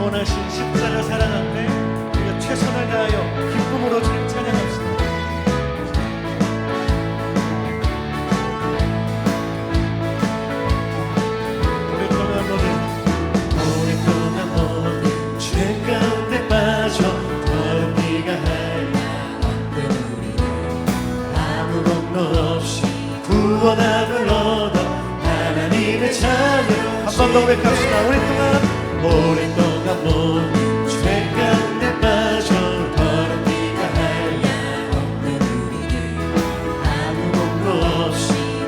선하신 십자가 사랑 앞에 우리가 최선을 다하여 기쁨으로 주님 찬양합시다. 오랫동안 모든 죄 가운데 빠져 더럽기가 하였던 우리를 아무 공로 없이 구원함을 얻어 하나님의 자녀. 한 번 더 고백합시다. 오랫동안 모든 죄 가운데 빠져 더럽기가 하였던 우리를 아무 공로 없이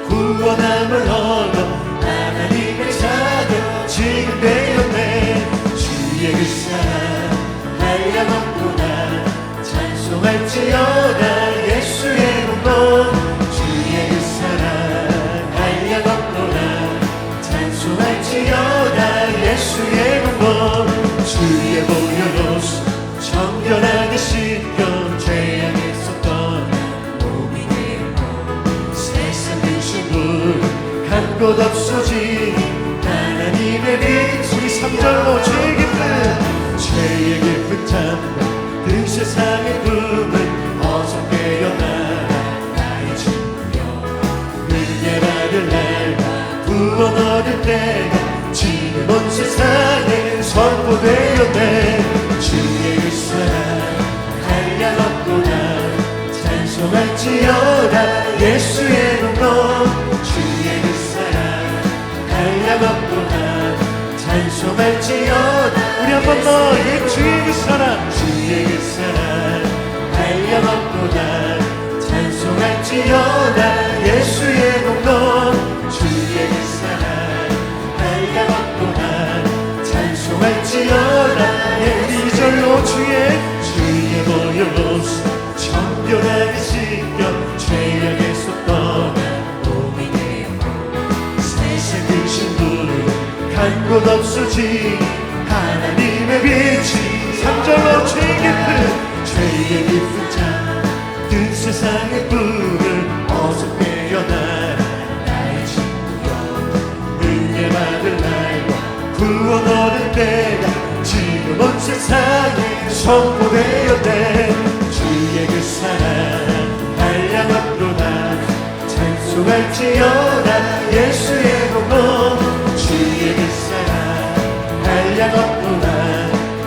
구원함을 얻어 하나님의 자녀 지금 되었네. 주의 그 사랑 한량없구나 찬송할지어다 예수의 공로. 주의 그 사랑 한량없구나 찬송할지어다 예수의 공로. 주의 보혈로서 정결하게 씻겨 죄악에서 떠나 몸이 되었고 세상 근심을 간 곳 없어진 하나님의 빛. 우리 3절로 죄의 깊은 잠깐 그 세상의 꿈을 어서 깨어나 나의 친구여. 은혜 받을 날과 구원 얻을 때가 지금 온 세상에 선포되었네. 주의 그 사랑 한량없구나 찬송할지어다 예수의 공로. 주의 그 사랑 한량없구나 찬송할지어다. 우리 한 번 더 주의 그 사랑 한량없구나 찬송할지어다 예수의 공로. 주의 그 사랑 한량없구나 찬송할지어다. 우리 2절로 주의 보혈로서 정결하게 씻겨 죄악에서 떠나 몸이 되었고 세상 근심들을 간 곳 없어진 하나님의 빛이. 3절로 죄의 깊은 잠 든 세상의 뿔을 어서 깨어나 나의 친구여. 은혜 받을 날과 구원 얻을 때가 지금 온 세상에 선포되었네. 주의 그 사랑 한량없구나 찬송할지어다 예수의 공로. 주의 그 사랑 한량없구나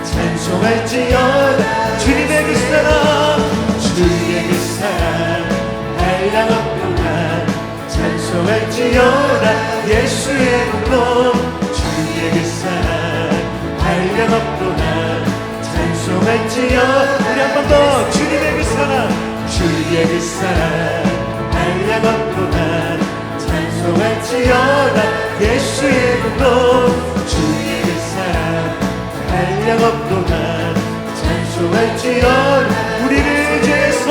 찬송할지어다. 주님의 그 사랑 주의 그 사랑 한량없구나 찬송할지어다 예수의 공로. 주의 그 사랑 한량없구나 찬송할지어다. 우리 한 번 더 주님의 그 사랑 한량없구나 찬송할지어다 예수의 공로. 주의 그 사랑 한량없구나 찬송할지어다. 우리를 죄에서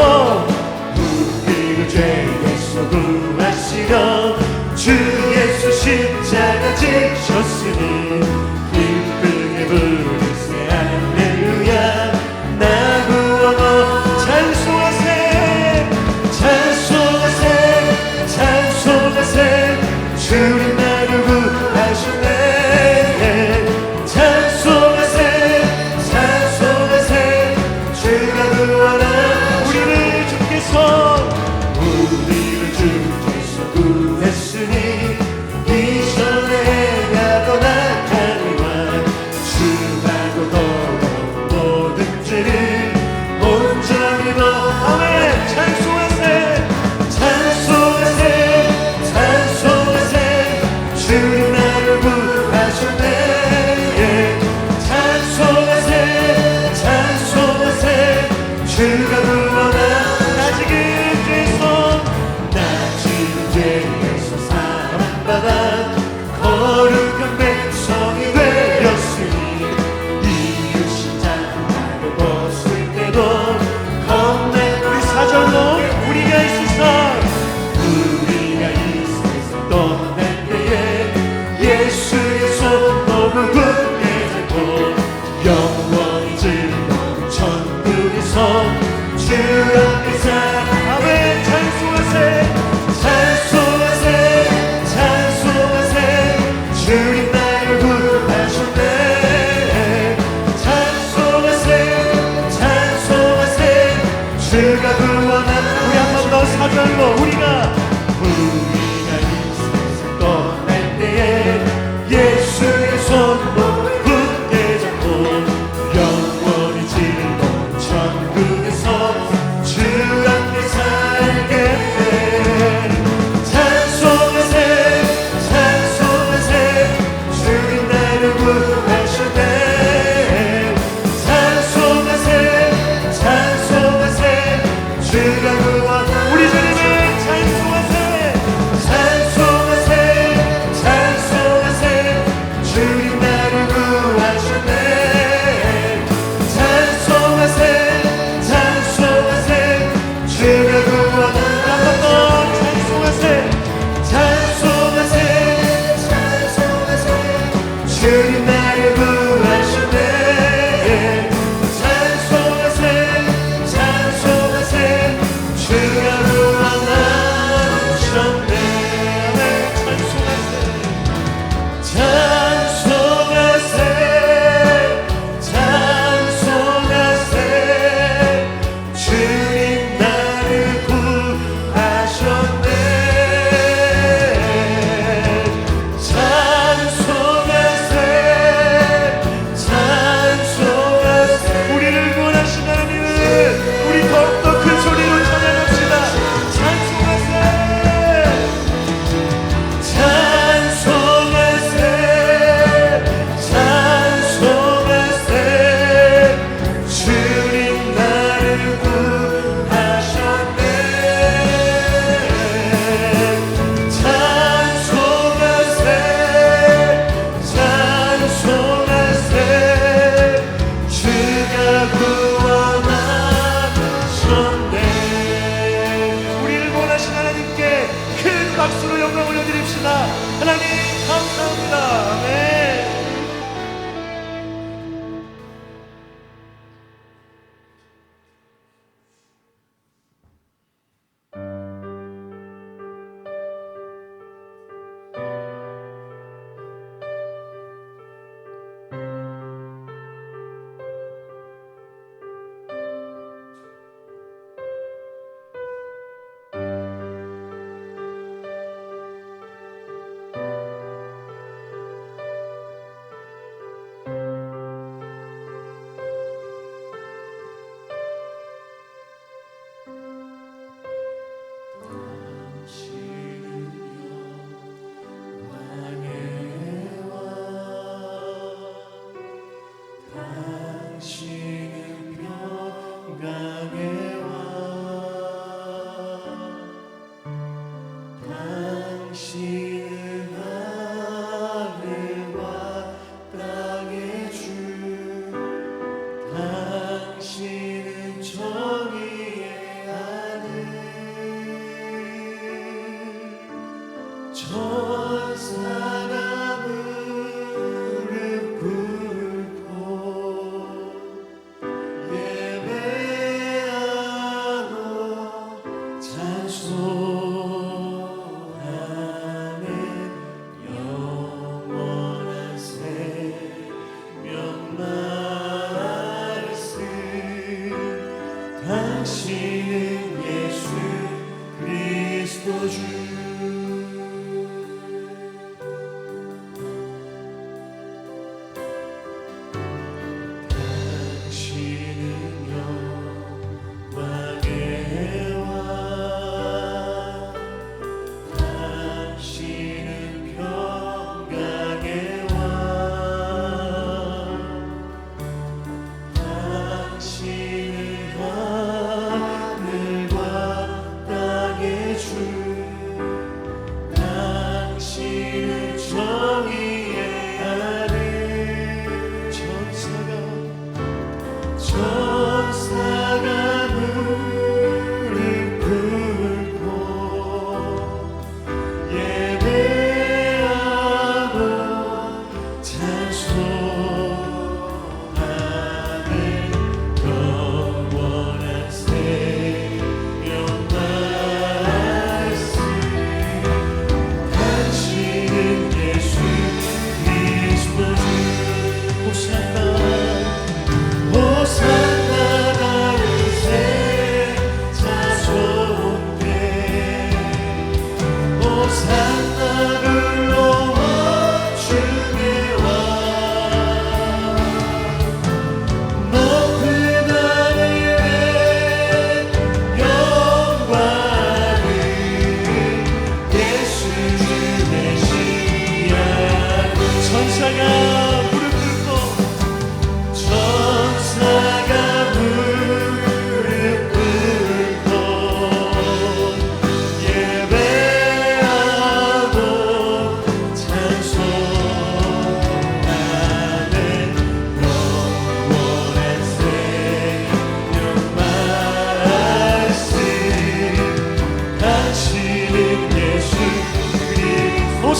구하시려 주 예수 십자가 지셨으니 기쁘게 부르세 할렐루야. 나 구원 주가 구원한 우리 한 번 더 사절로 우리가 이 세상 떠날 때에 예수의 손도 굳게 잡고 영원히 즐거운 천국에서 주 함께 살겠네. 찬송하세 찬송하세 주님 나를 구하셨네. 찬송하세 찬송하세 주가 구원한 우리 주님을 찬송하세 찬송하세 찬송하세 주님 나를 구하셨네. 찬송하세 찬송하세 주가 구원한 한 번 더 찬송하세 찬송하세 찬송하세 주님 나를 구하셨네. 찬송하세 찬송하세 주가 구원한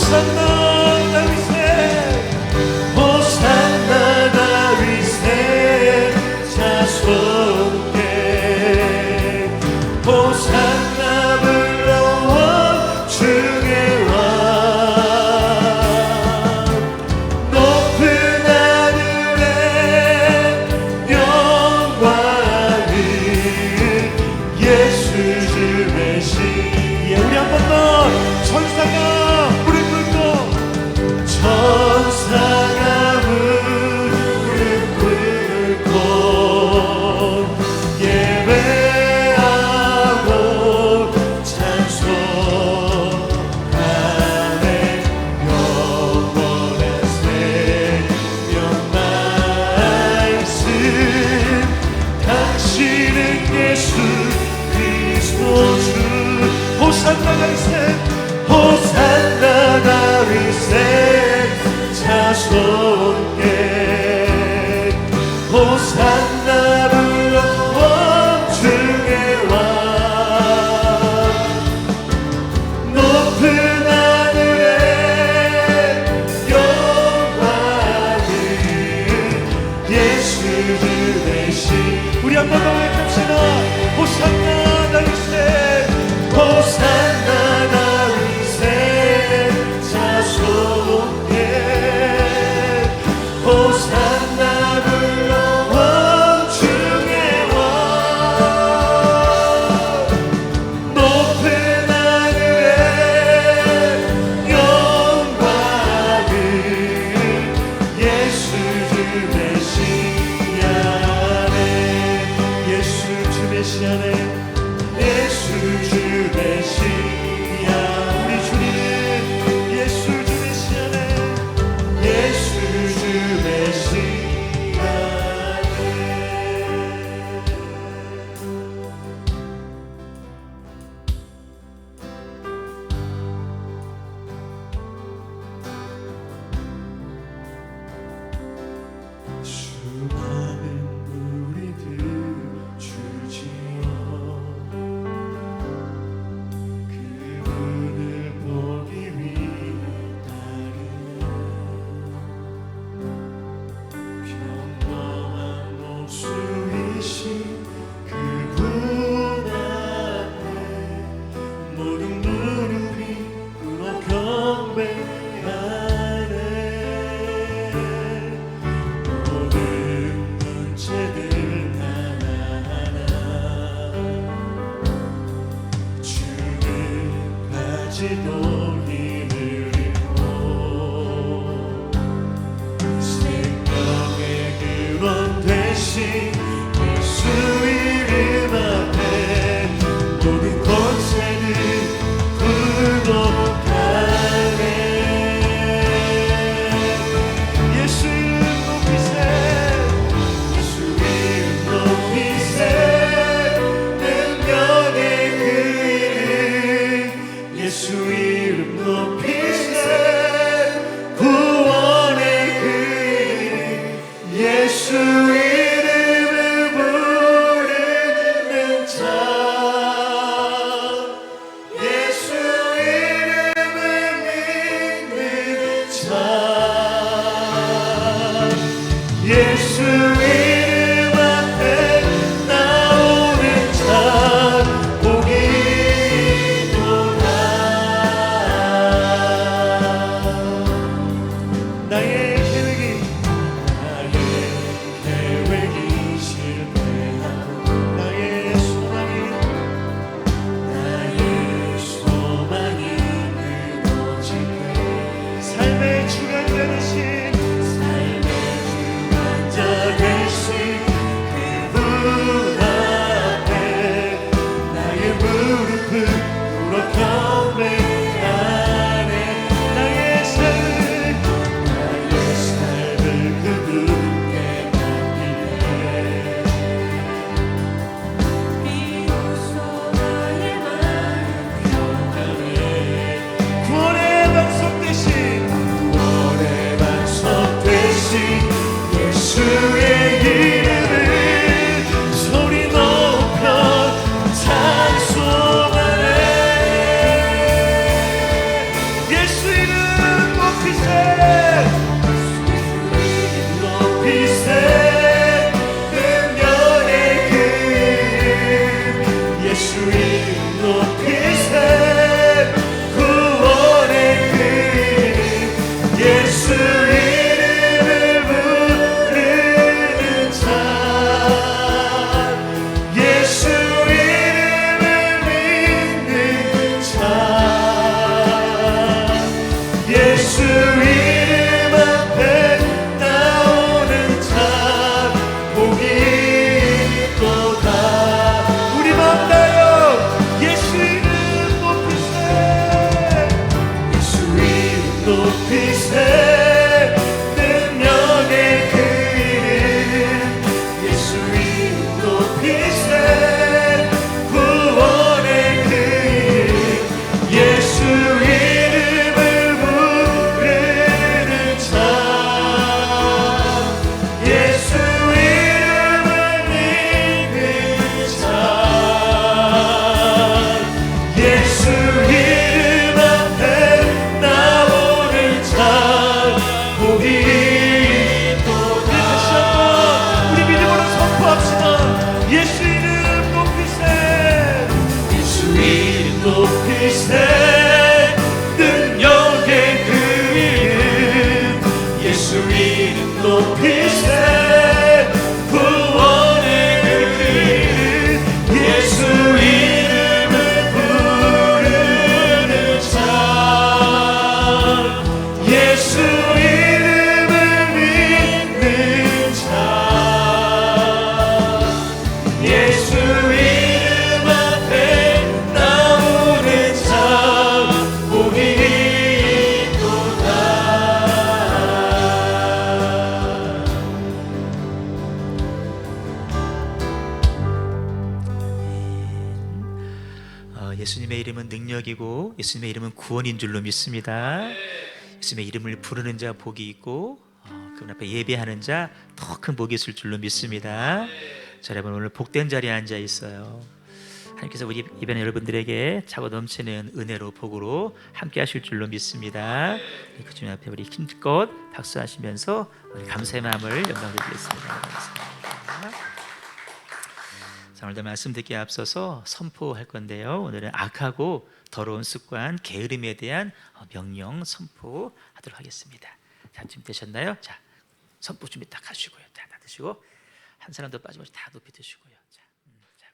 호산나 다윗의 호산나 다윗의 자손께 호산나 불러와 주의 왕 높은 하늘에 영광을 예수 주 대신. 예, 우리 한 번 더 천사가 무릎 꿇고 천사가 무릎 꿇고 예배하고 찬송하네. 영원한 생명 말씀 당신은 예수 그리스도 주. 호산나 다윗의 호산나 다윗의 자손께 호산나 불러와 주의 왕 높은 하늘에 영광을 예수 주 대신. 우리 한 번 더 외칩시다. 호산나 다윗의 호산나 다윗의 자손께 호산나 불러와 주의 왕 높은 하늘에 영광을 예수 주 메시아네. 예수 주 메시아네. 예수 주 메시아. 우리 주님은 예수 주 메시아네. 예수 주 메시아네. 수많은 무리들 주지어 그분을 보기 위해 따르는 평범한 목수이신 그분 앞에 모든 무릎이 꿇어 경배하네. 모든 문제들 하나하나 주님까지도 힘을 잃고 생명의 근원 되신 예수 이름 앞에 모든 권세를 굴복하네. 예수 이름 높이세. 예수 이름 높이세. 능력의 그 이름 예수 이름 높이세. 구원의 그 이름 예수 이름을 부르는 자 예수 이름을 믿는 자 예수 이름 앞에 나오는 자 복이 있도다. 나의 계획이 실패하고 나의 소망이 무너질 때 삶의 주관자 되신 그분 앞에 나의 무릎을 꿇어 경배하네. 나의 삶을 그분께 맡기네. 비로소 나의 마음 평안해. 구원의 반석 대신 예수의 이름을 소리 높여 찬송하네. 예수 이름 높이세 구원의 그 이름 예수 이름을 부르는 자 예수 이름을 믿는 자 예수 이름 앞에 나오는 자 복이 있도다 우리 마음 다여 예수 이름 높이세 예수 이름 높이세 능력의 그 이름 예수 이름 높이세 구원의 그 이름 예수 이름을 부르는 자 예수 이름을 믿는 자 예수 이름 앞에 나오는 자 복이 있도다 다시 한번 우리 믿음으로 선포합시다 예수 이름 높이세 예수 이름 높이세 능력의 그 이름 예수 이름 높이세 구원의 그 이름 예수 이름을 부르는 자 예수 이름을 믿는 자 예수 이름 앞에 나오는 자 복이 있도다 예수님의 이름은 능력이고 예수님의 이름은 구원인 줄로 믿습니다. 예수님의 이름을 부르는 자 복이 있고 그분 앞에 예배하는 자 더 큰 복이 있을 줄로 믿습니다. 자, 여러분 오늘 복된 자리에 앉아 있어요. 하나님께서 우리 이번 여러분들에게 차고 넘치는 은혜로 복으로 함께 하실 줄로 믿습니다. 그 주님 앞에 우리 힘껏 박수하시면서 우리 감사의 마음을 영광 드리겠습니다. 자, 오늘도 말씀 듣기에 앞서서 선포할 건데요. 오늘은 악하고 더러운 습관, 게으름에 대한 명령 선포하도록 하겠습니다. 자, 준비되셨나요? 자, 선포 준비 딱 하시고요. 자, 다 드시고 한 사람도 빠짐없이 다 높이 드시고요. 자,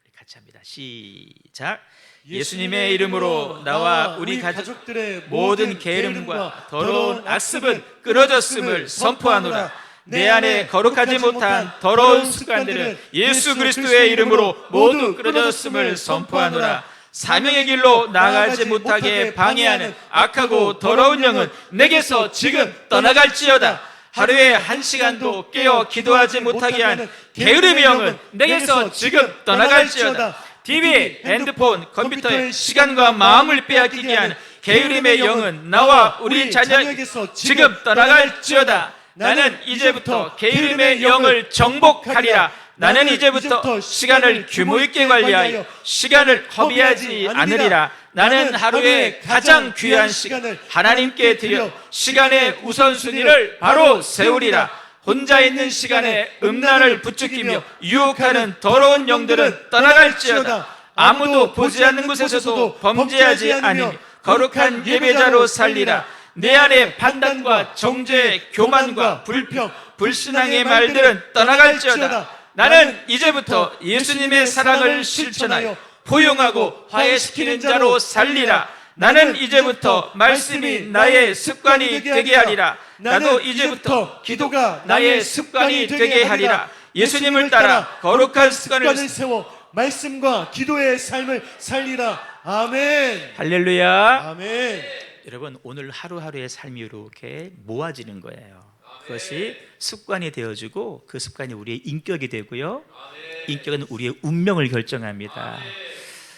우리 같이 합니다. 시작. 예수님의 이름으로 나와 우리 가족들의 모든 게으름과 더러운 악습은 끊어졌음을 선포하노라. 내 안에 거룩하지 못한 더러운 습관들은 예수 그리스도의 이름으로 모두 끊어졌음을 선포하노라. 사명의 길로 나아가지 못하게 방해하는 악하고 더러운 영은 내게서 지금 떠나갈지어다. 하루에 1시간도 깨어 기도하지 못하게 하는 게으름의 영은 내게서 지금 떠나갈지어다. TV, 핸드폰, 컴퓨터에 시간과 마음을 빼앗기게 하는 게으름의 영은 나와 우리 자녀에게서 지금 떠나갈지어다. 나는 이제부터 게으름의 영을 정복하리라. 나는 이제부터 시간을 규모 있게 관리하여 시간을 허비하지 않으리라. 나는 하루에 가장 귀한 시간을 하나님께 드려 시간의 우선순위를 바로 세우리라. 혼자 있는 시간에 음란을 부추기며 유혹하는 더러운 영들은 떠나갈지어다. 아무도 보지 않는 곳에서도 범죄하지 않으며 거룩한 예배자로 살리라. 내 안에 판단과 정죄, 교만과 불평, 불신앙의 말들은 떠나갈지어다. 나는 이제부터 예수님의 사랑을 실천하여 포용하고 화해시키는 자로 살리라. 나는 이제부터 말씀이 나의 습관이 되게 하리라. 나도 이제부터 기도가 나의 습관이 되게 하리라. 예수님을 따라 거룩한 습관을 세워 말씀과 기도의 삶을 살리라. 아멘. 할렐루야. 아멘. 여러분 오늘 하루하루의 삶이 이렇게 모아지는 거예요. 그것이 습관이 되어지고 그 습관이 우리의 인격이 되고요. 인격은 우리의 운명을 결정합니다.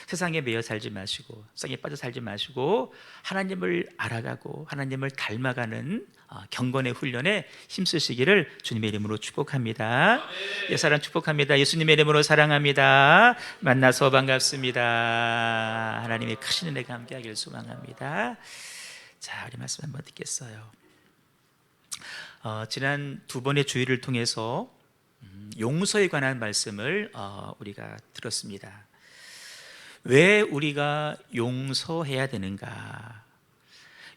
세상에 매여 살지 마시고 세상에 빠져 살지 마시고 하나님을 알아가고 하나님을 닮아가는 경건의 훈련에 힘쓰시기를 주님의 이름으로 축복합니다. 예사랑 축복합니다. 예수님의 이름으로 사랑합니다. 만나서 반갑습니다. 하나님의 크신 은혜가 함께하기를 소망합니다. 자, 우리 말씀 한번 듣겠어요. 지난 두 번의 주일을 통해서 용서에 관한 말씀을 우리가 들었습니다. 왜 우리가 용서해야 되는가?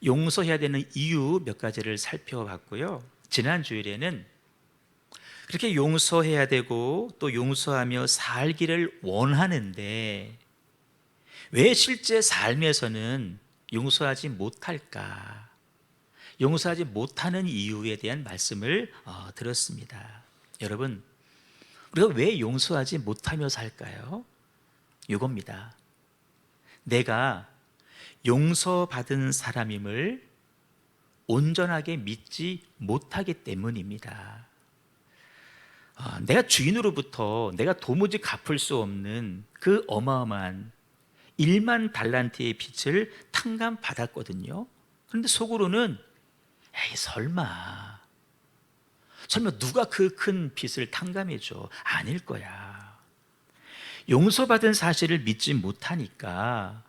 용서해야 되는 이유 몇 가지를 살펴봤고요. 지난 주일에는 그렇게 용서해야 되고 또 용서하며 살기를 원하는데 왜 실제 삶에서는 용서하지 못할까? 용서하지 못하는 이유에 대한 말씀을 들었습니다. 여러분, 우리가 왜 용서하지 못하며 살까요? 이겁니다. 내가 용서받은 사람임을 온전하게 믿지 못하기 때문입니다. 내가 주인으로부터 내가 도무지 갚을 수 없는 그 어마어마한 1만 달란트의 빚을 탕감받았거든요. 그런데 속으로는 에이 설마 누가 그 큰 빚을 탕감해줘? 아닐 거야. 용서받은 사실을 믿지 못하니까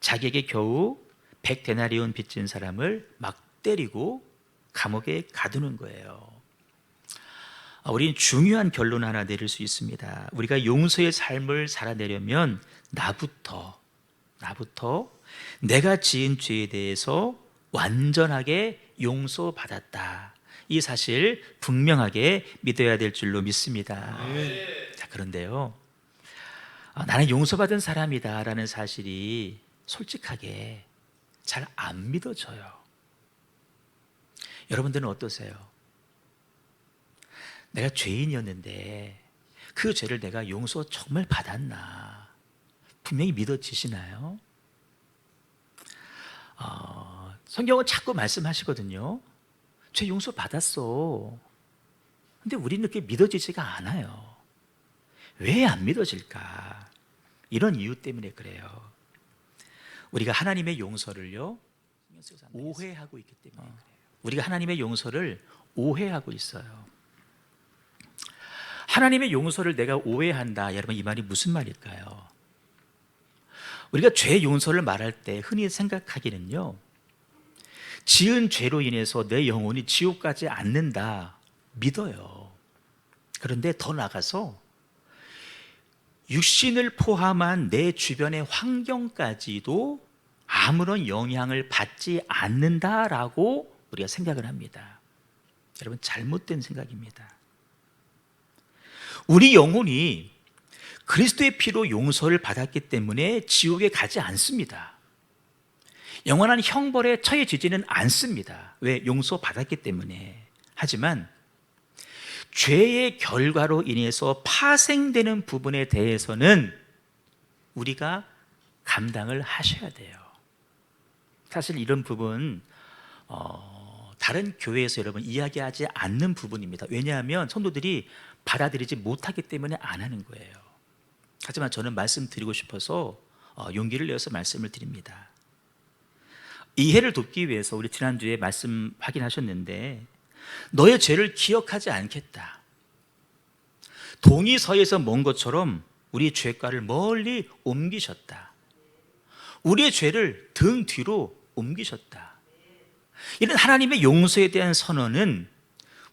자기에게 겨우 100데나리온 빚진 사람을 막 때리고 감옥에 가두는 거예요. 우리는 중요한 결론 하나 내릴 수 있습니다. 우리가 용서의 삶을 살아내려면 나부터 내가 지은 죄에 대해서 완전하게 용서받았다. 이 사실 분명하게 믿어야 될 줄로 믿습니다. 자, 그런데요, 나는 용서받은 사람이다 라는 사실이 솔직하게 잘 안 믿어져요. 여러분들은 어떠세요? 내가 죄인이었는데 그 죄를 내가 용서 정말 받았나? 분명히 믿어지시나요? 성경은 자꾸 말씀하시거든요. 죄 용서 받았어. 근데 우리는 그렇게 믿어지지가 않아요. 왜 안 믿어질까? 이런 이유 때문에 그래요. 우리가 하나님의 용서를요 오해하고 있기 때문에 그래요. 우리가 하나님의 용서를 오해하고 있어요. 하나님의 용서를 내가 오해한다. 여러분, 이 말이 무슨 말일까요? 우리가 죄 용서를 말할 때 흔히 생각하기는요, 지은 죄로 인해서 내 영혼이 지옥 가지 않는다 믿어요. 그런데 더 나아가서 육신을 포함한 내 주변의 환경까지도 아무런 영향을 받지 않는다라고 우리가 생각을 합니다. 여러분, 잘못된 생각입니다. 우리 영혼이 그리스도의 피로 용서를 받았기 때문에 지옥에 가지 않습니다. 영원한 형벌에 처해지지는 않습니다. 왜? 용서받았기 때문에. 하지만 죄의 결과로 인해서 파생되는 부분에 대해서는 우리가 감당을 하셔야 돼요. 사실 이런 부분 다른 교회에서 여러분 이야기하지 않는 부분입니다. 왜냐하면 성도들이 받아들이지 못하기 때문에 안 하는 거예요. 하지만 저는 말씀드리고 싶어서 용기를 내어서 말씀을 드립니다. 이해를 돕기 위해서 우리 지난주에 말씀 확인하셨는데, 너의 죄를 기억하지 않겠다. 동이서에서 먼 것처럼 우리 죄가를 멀리 옮기셨다. 우리의 죄를 등 뒤로 옮기셨다. 이런 하나님의 용서에 대한 선언은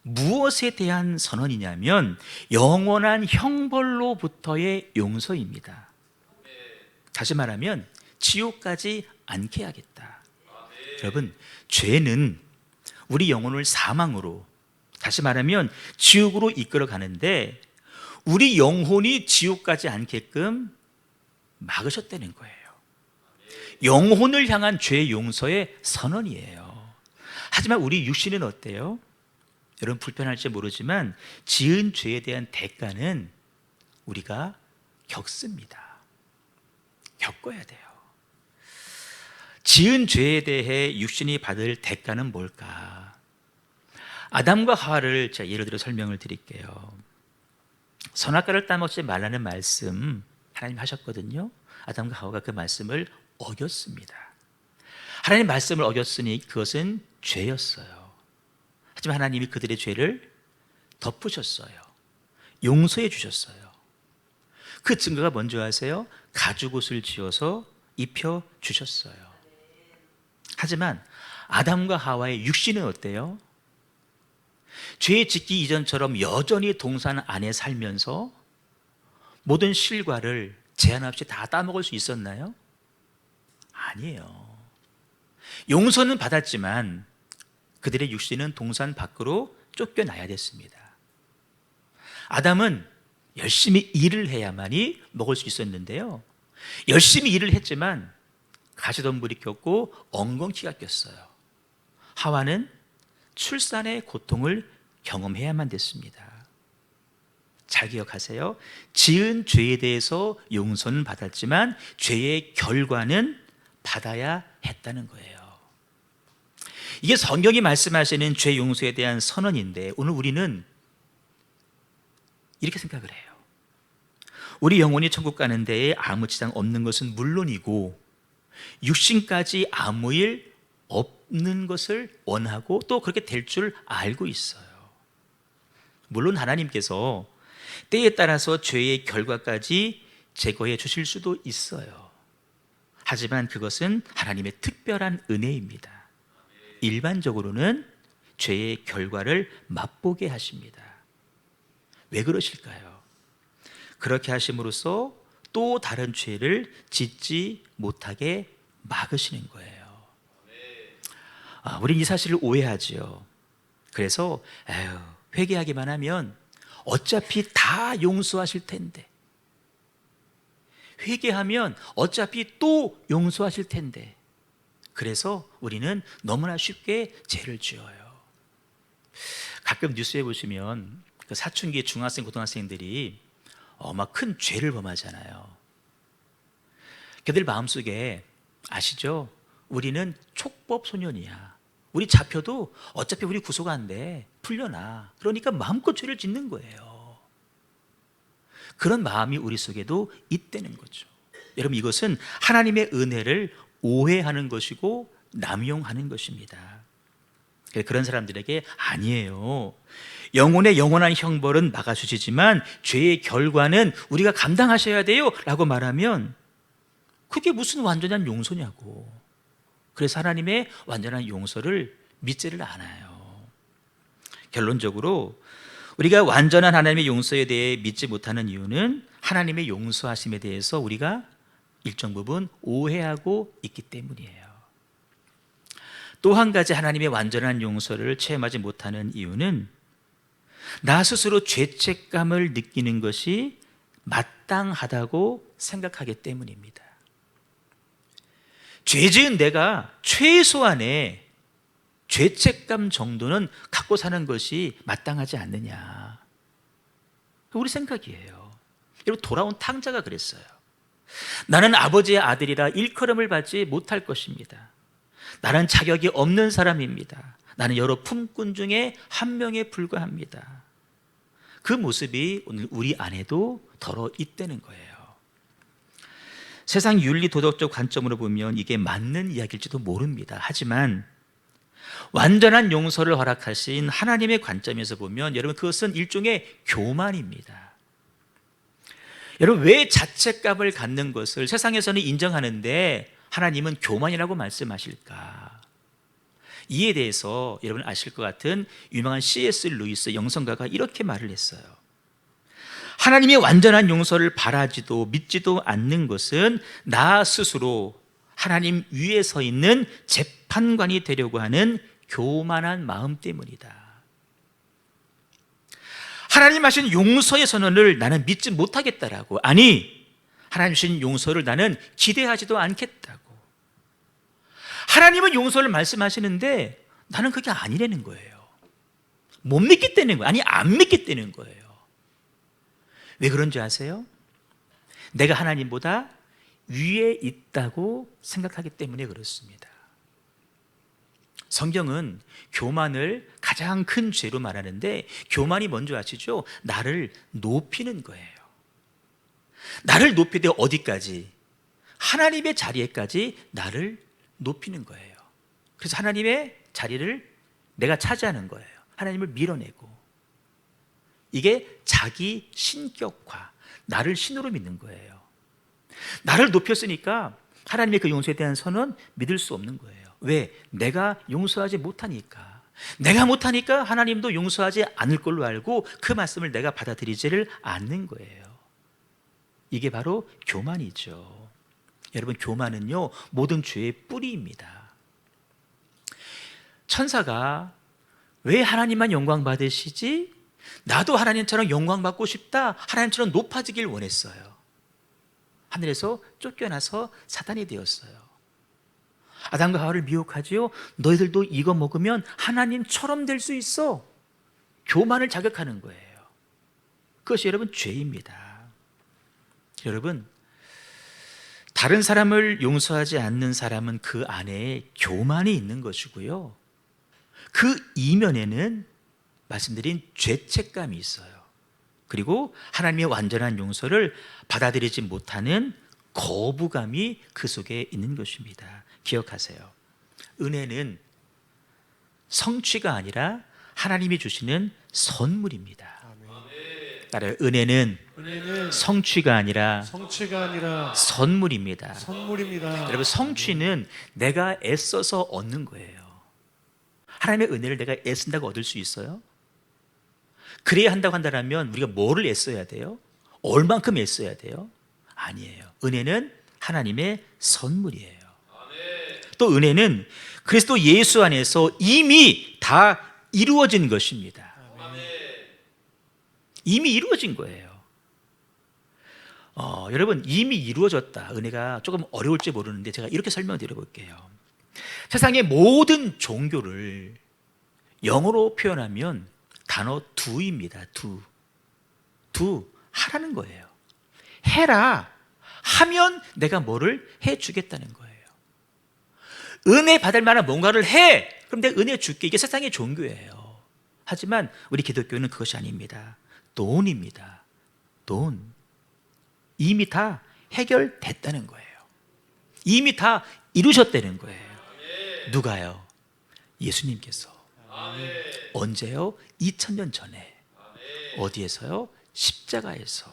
무엇에 대한 선언이냐면 영원한 형벌로부터의 용서입니다. 다시 말하면 지옥까지 않게 하겠다. 여러분, 죄는 우리 영혼을 사망으로, 다시 말하면 지옥으로 이끌어 가는데 우리 영혼이 지옥 가지 않게끔 막으셨다는 거예요. 영혼을 향한 죄 용서의 선언이에요. 하지만 우리 육신은 어때요? 여러분, 불편할지 모르지만 지은 죄에 대한 대가는 우리가 겪습니다. 겪어야 돼요. 지은 죄에 대해 육신이 받을 대가는 뭘까? 아담과 하와를 제가 예를 들어 설명을 드릴게요. 선악과를 따먹지 말라는 말씀 하나님 하셨거든요. 아담과 하와가 그 말씀을 어겼습니다. 하나님 말씀을 어겼으니 그것은 죄였어요. 하지만 하나님이 그들의 죄를 덮으셨어요. 용서해 주셨어요. 그 증거가 뭔지 아세요? 가죽옷을 지어서 입혀 주셨어요. 하지만 아담과 하와의 육신은 어때요? 죄 짓기 이전처럼 여전히 동산 안에 살면서 모든 실과를 제한 없이 다 따먹을 수 있었나요? 아니에요. 용서는 받았지만 그들의 육신은 동산 밖으로 쫓겨나야 됐습니다. 아담은 열심히 일을 해야만이 먹을 수 있었는데요, 열심히 일을 했지만 가시덤불이 꼈고 엉겅퀴가 꼈어요. 하와는 출산의 고통을 경험해야만 됐습니다. 잘 기억하세요. 지은 죄에 대해서 용서는 받았지만 죄의 결과는 받아야 했다는 거예요. 이게 성경이 말씀하시는 죄 용서에 대한 선언인데, 오늘 우리는 이렇게 생각을 해요. 우리 영혼이 천국 가는 데에 아무 지장 없는 것은 물론이고 육신까지 아무 일 없는 것을 원하고 또 그렇게 될 줄 알고 있어요. 물론 하나님께서 때에 따라서 죄의 결과까지 제거해 주실 수도 있어요. 하지만 그것은 하나님의 특별한 은혜입니다. 일반적으로는 죄의 결과를 맛보게 하십니다. 왜 그러실까요? 그렇게 하심으로써 또 다른 죄를 짓지 못하게 막으시는 거예요. 우린 이 사실을 오해하지요. 그래서 회개하기만 하면 어차피 다 용서하실 텐데, 회개하면 어차피 또 용서하실 텐데, 그래서 우리는 너무나 쉽게 죄를 지어요. 가끔 뉴스에 보시면 그 사춘기 중학생, 고등학생들이 막 큰 죄를 범하잖아요. 그들 마음속에 아시죠? 우리는 촉법 소년이야. 우리 잡혀도 어차피 우리 구속 안 돼. 풀려나. 그러니까 마음껏 죄를 짓는 거예요. 그런 마음이 우리 속에도 있다는 거죠. 여러분, 이것은 하나님의 은혜를 오해하는 것이고 남용하는 것입니다. 그런 사람들에게 아니에요, 영혼의 영원한 형벌은 막아주시지만 죄의 결과는 우리가 감당하셔야 돼요 라고 말하면 그게 무슨 완전한 용서냐고. 그래서 하나님의 완전한 용서를 믿지를 않아요. 결론적으로 우리가 완전한 하나님의 용서에 대해 믿지 못하는 이유는 하나님의 용서하심에 대해서 우리가 일정 부분 오해하고 있기 때문이에요. 또 한 가지 하나님의 완전한 용서를 체험하지 못하는 이유는 나 스스로 죄책감을 느끼는 것이 마땅하다고 생각하기 때문입니다. 죄 지은 내가 최소한의 죄책감 정도는 갖고 사는 것이 마땅하지 않느냐, 우리 생각이에요. 여러분, 돌아온 탕자가 그랬어요. 나는 아버지의 아들이라 일컬음을 받지 못할 것입니다. 나는 자격이 없는 사람입니다. 나는 여러 품꾼 중에 한 명에 불과합니다. 그 모습이 오늘 우리 안에도 덜어 있다는 거예요. 세상 윤리 도덕적 관점으로 보면 이게 맞는 이야기일지도 모릅니다. 하지만 완전한 용서를 허락하신 하나님의 관점에서 보면 여러분, 그것은 일종의 교만입니다. 여러분, 왜 자책감을 갖는 것을 세상에서는 인정하는데 하나님은 교만이라고 말씀하실까? 이에 대해서 여러분 아실 것 같은 유명한 C.S. 루이스 영성가가 이렇게 말을 했어요. 하나님의 완전한 용서를 바라지도 믿지도 않는 것은 나 스스로 하나님 위에 서 있는 재판관이 되려고 하는 교만한 마음 때문이다. 하나님 하신 용서의 선언을 나는 믿지 못하겠다라고, 아니 하나님 주신 용서를 나는 기대하지도 않겠다고. 하나님은 용서를 말씀하시는데 나는 그게 아니라는 거예요. 못 믿겠다는 거예요. 아니, 안 믿겠다는 거예요. 왜 그런지 아세요? 내가 하나님보다 위에 있다고 생각하기 때문에 그렇습니다. 성경은 교만을 가장 큰 죄로 말하는데, 교만이 뭔지 아시죠? 나를 높이는 거예요. 나를 높이되 어디까지? 하나님의 자리에까지 나를 높이는 거예요. 그래서 하나님의 자리를 내가 차지하는 거예요. 하나님을 밀어내고. 이게 자기 신격화, 나를 신으로 믿는 거예요. 나를 높였으니까 하나님의 그 용서에 대한 선은 믿을 수 없는 거예요. 왜? 내가 용서하지 못하니까. 내가 못하니까 하나님도 용서하지 않을 걸로 알고 그 말씀을 내가 받아들이지를 않는 거예요. 이게 바로 교만이죠. 여러분, 교만은요 모든 죄의 뿌리입니다. 천사가 왜 하나님만 영광 받으시지? 나도 하나님처럼 영광 받고 싶다, 하나님처럼 높아지길 원했어요. 하늘에서 쫓겨나서 사단이 되었어요. 아담과 하와를 미혹하지요. 너희들도 이거 먹으면 하나님처럼 될 수 있어. 교만을 자극하는 거예요. 그것이 여러분 죄입니다. 여러분, 다른 사람을 용서하지 않는 사람은 그 안에 교만이 있는 것이고요, 그 이면에는 말씀드린 죄책감이 있어요. 그리고 하나님의 완전한 용서를 받아들이지 못하는 거부감이 그 속에 있는 것입니다. 기억하세요. 은혜는 성취가 아니라 하나님이 주시는 선물입니다. 따라요. 은혜는 성취가 아니라 선물입니다. 여러분, 성취는 내가 애써서 얻는 거예요. 하나님의 은혜를 내가 애쓴다고 얻을 수 있어요? 그래야 한다고 한다면 우리가 뭐를 애써야 돼요? 얼만큼 애써야 돼요? 아니에요. 은혜는 하나님의 선물이에요. 또 은혜는 그리스도 예수 안에서 이미 다 이루어진 것입니다. 이미 이루어진 거예요. 여러분, 이미 이루어졌다. 은혜가 조금 어려울지 모르는데 제가 이렇게 설명드려 볼게요. 세상의 모든 종교를 영어로 표현하면 단어 do입니다. do, 하라는 거예요. 해라. 하면 내가 뭐를 해주겠다는 거예요. 은혜 받을 만한 뭔가를 해. 그럼 내가 은혜 줄게. 이게 세상의 종교예요. 하지만 우리 기독교는 그것이 아닙니다. 돈입니다. 돈. 이미 다 해결됐다는 거예요. 이미 다 이루셨다는 거예요. 누가요? 예수님께서. 언제요? 2000년 전에. 어디에서요? 십자가에서.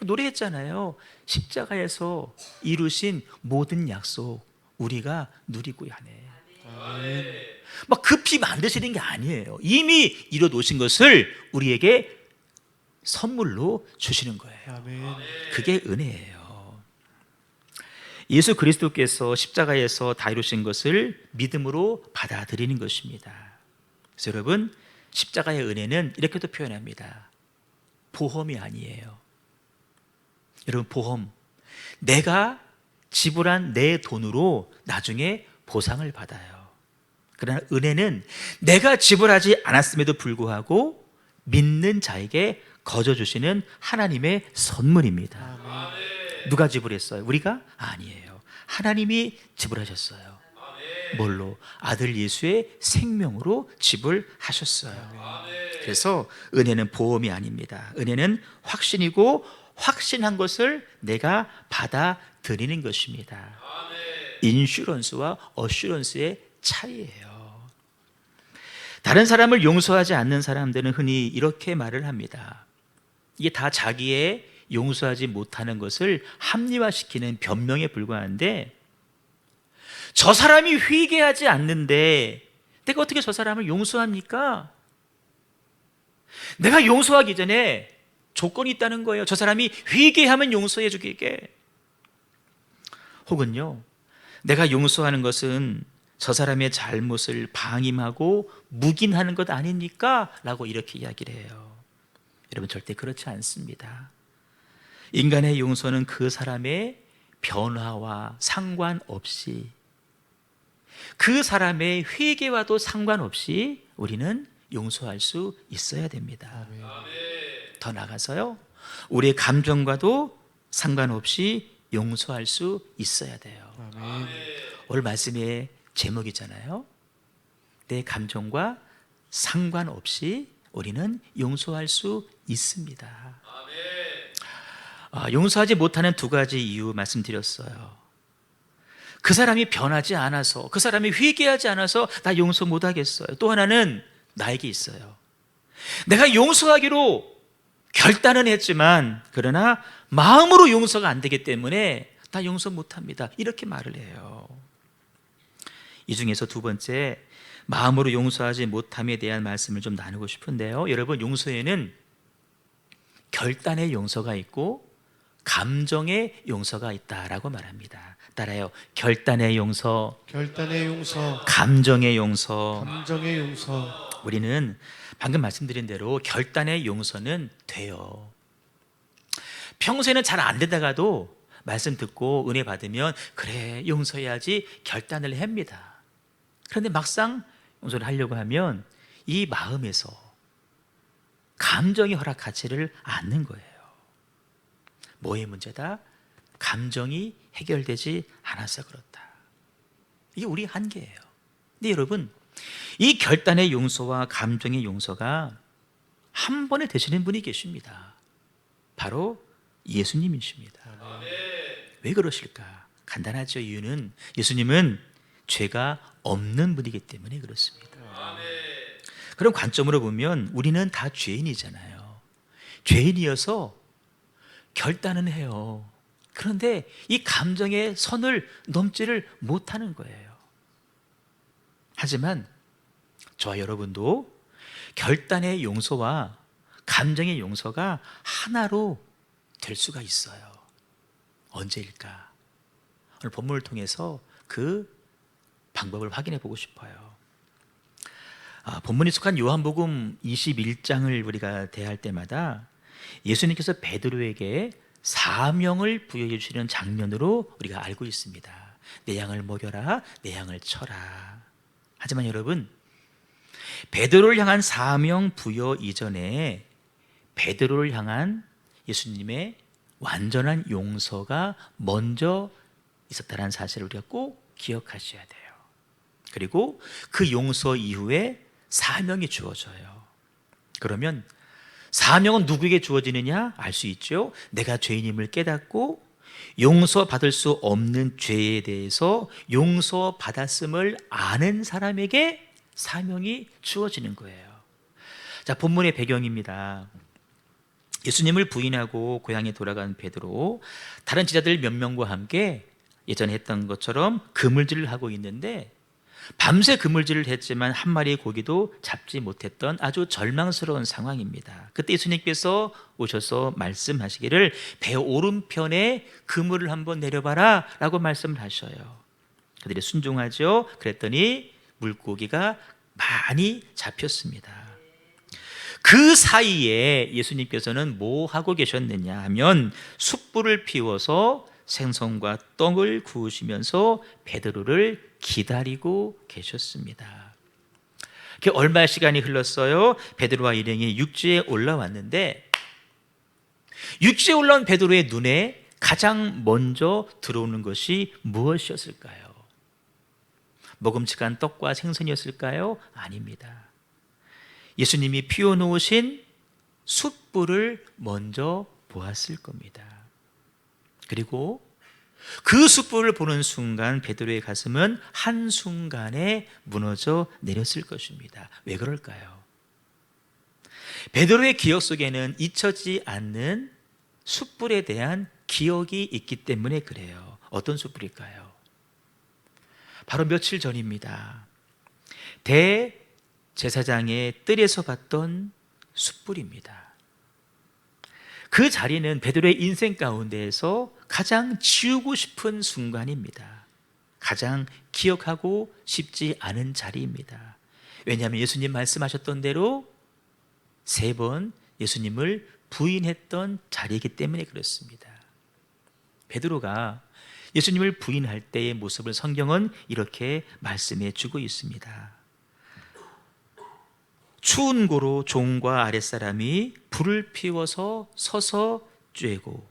노래했잖아요. 십자가에서 이루신 모든 약속 우리가 누리고 하네. 막 급히 만드시는 게 아니에요. 이미 이뤄 놓으신 것을 우리에게 선물로 주시는 거예요. 그게 은혜예요. 예수 그리스도께서 십자가에서 다 이루신 것을 믿음으로 받아들이는 것입니다. 그래서 여러분, 십자가의 은혜는 이렇게도 표현합니다. 보험이 아니에요. 여러분, 보험, 내가 지불한 내 돈으로 나중에 보상을 받아요. 그러나 은혜는 내가 지불하지 않았음에도 불구하고 믿는 자에게 거저 주시는 하나님의 선물입니다. 누가 지불했어요? 우리가? 아니에요. 하나님이 지불하셨어요. 뭘로? 아들 예수의 생명으로 지불하셨어요. 그래서 은혜는 보험이 아닙니다. 은혜는 확신이고, 확신한 것을 내가 받아들이는 것입니다. 인슈런스와 어슈런스의 차이예요. 다른 사람을 용서하지 않는 사람들은 흔히 이렇게 말을 합니다. 이게 다 자기의 용서하지 못하는 것을 합리화시키는 변명에 불과한데, 저 사람이 회개하지 않는데 내가 어떻게 저 사람을 용서합니까? 내가 용서하기 전에 조건이 있다는 거예요. 저 사람이 회개하면 용서해 주게. 혹은요, 내가 용서하는 것은 저 사람의 잘못을 방임하고 묵인하는 것 아닙니까? 라고 이렇게 이야기를 해요. 여러분, 절대 그렇지 않습니다. 인간의 용서는 그 사람의 변화와 상관없이, 그 사람의 회개와도 상관없이 우리는 용서할 수 있어야 됩니다. 더 나아가서요, 우리의 감정과도 상관없이 용서할 수 있어야 돼요. 오늘 말씀의 제목이잖아요. 내 감정과 상관없이 우리는 용서할 수 있습니다. 용서하지 못하는 두 가지 이유 말씀드렸어요. 그 사람이 변하지 않아서, 그 사람이 회개하지 않아서 나 용서 못하겠어요. 또 하나는 나에게 있어요. 내가 용서하기로 결단은 했지만 그러나 마음으로 용서가 안 되기 때문에 나 용서 못합니다. 이렇게 말을 해요. 이 중에서 두 번째, 마음으로 용서하지 못함에 대한 말씀을 좀 나누고 싶은데요. 여러분, 용서에는 결단의 용서가 있고 감정의 용서가 있다라고 말합니다. 따라요. 결단의 용서, 결단의 용서, 감정의 용서. 감정의 용서. 우리는 방금 말씀드린 대로 결단의 용서는 돼요. 평소에는 잘 안 되다가도 말씀 듣고 은혜 받으면 그래 용서해야지 결단을 합니다. 그런데 막상 용서를 하려고 하면 이 마음에서 감정이 허락하지를 않는 거예요. 뭐의 문제다? 감정이 해결되지 않아서 그렇다. 이게 우리 한계예요. 근데 여러분, 이 결단의 용서와 감정의 용서가 한 번에 되시는 분이 계십니다. 바로 예수님이십니다. 왜 그러실까? 간단하죠. 이유는 예수님은 죄가 없는 분이기 때문에 그렇습니다. 그런 관점으로 보면 우리는 다 죄인이잖아요. 죄인이어서 결단은 해요. 그런데 이 감정의 선을 넘지를 못하는 거예요. 하지만 저와 여러분도 결단의 용서와 감정의 용서가 하나로 될 수가 있어요. 언제일까? 오늘 본문을 통해서 그 방법을 확인해 보고 싶어요. 본문이 속한 요한복음 21장을 우리가 대할 때마다 예수님께서 베드로에게 사명을 부여해 주시는 장면으로 우리가 알고 있습니다. 내 양을 먹여라, 내 양을 쳐라. 하지만 여러분, 베드로를 향한 사명 부여 이전에 베드로를 향한 예수님의 완전한 용서가 먼저 있었다는 사실을 우리가 꼭 기억하셔야 돼요. 그리고 그 용서 이후에 사명이 주어져요. 그러면 사명은 누구에게 주어지느냐 알 수 있죠. 내가 죄인임을 깨닫고 용서받을 수 없는 죄에 대해서 용서받았음을 아는 사람에게 사명이 주어지는 거예요. 자, 본문의 배경입니다. 예수님을 부인하고 고향에 돌아간 베드로, 다른 제자들 몇 명과 함께 예전에 했던 것처럼 그물질을 하고 있는데 밤새 그물질을 했지만 한 마리의 고기도 잡지 못했던 아주 절망스러운 상황입니다. 그때 예수님께서 오셔서 말씀하시기를 배 오른편에 그물을 한번 내려봐라 라고 말씀을 하셔요. 그들이 순종하죠. 그랬더니 물고기가 많이 잡혔습니다. 그 사이에 예수님께서는 뭐 하고 계셨느냐 하면 숯불을 피워서 생선과 떡을 구우시면서 베드로를 기다리고 계셨습니다. 얼마 시간이 흘렀어요. 베드로와 일행이 육지에 올라왔는데 육지에 올라온 베드로의 눈에 가장 먼저 들어오는 것이 무엇이었을까요? 먹음직한 떡과 생선이었을까요? 아닙니다. 예수님이 피워놓으신 숯불을 먼저 보았을 겁니다. 그리고 그 숯불을 보는 순간 베드로의 가슴은 한순간에 무너져 내렸을 것입니다. 왜 그럴까요? 베드로의 기억 속에는 잊혀지지 않는 숯불에 대한 기억이 있기 때문에 그래요. 어떤 숯불일까요? 바로 며칠 전입니다. 대제사장의 뜰에서 봤던 숯불입니다. 그 자리는 베드로의 인생 가운데에서 가장 지우고 싶은 순간입니다. 가장 기억하고 싶지 않은 자리입니다. 왜냐하면 예수님 말씀하셨던 대로 3번 예수님을 부인했던 자리이기 때문에 그렇습니다. 베드로가 예수님을 부인할 때의 모습을 성경은 이렇게 말씀해 주고 있습니다. 추운 고로 종과 아랫사람이 불을 피워서 서서 쬐고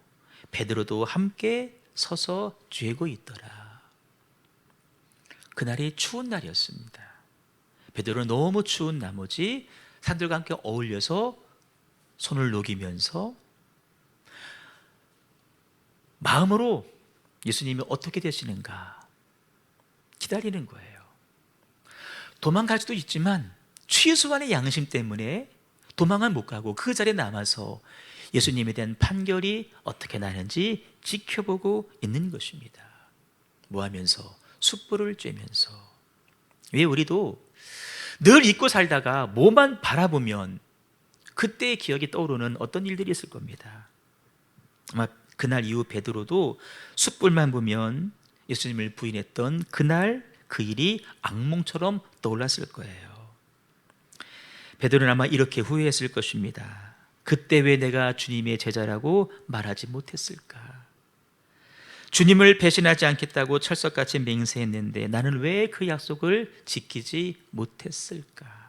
베드로도 함께 서서 쬐고 있더라. 그날이 추운 날이었습니다. 베드로는 너무 추운 나머지 사람들과 함께 어울려서 손을 녹이면서 마음으로 예수님이 어떻게 되시는가 기다리는 거예요. 도망갈 수도 있지만 최소한의 양심 때문에 도망은 못 가고 그 자리에 남아서 예수님에 대한 판결이 어떻게 나는지 지켜보고 있는 것입니다. 뭐 하면서? 숯불을 쬐면서. 왜 우리도 늘 잊고 살다가 뭐만 바라보면 그때의 기억이 떠오르는 어떤 일들이 있을 겁니다. 아마 그날 이후 베드로도 숯불만 보면 예수님을 부인했던 그날 그 일이 악몽처럼 떠올랐을 거예요. 베드로는 아마 이렇게 후회했을 것입니다. 그때 왜 내가 주님의 제자라고 말하지 못했을까? 주님을 배신하지 않겠다고 철석같이 맹세했는데 나는 왜 그 약속을 지키지 못했을까?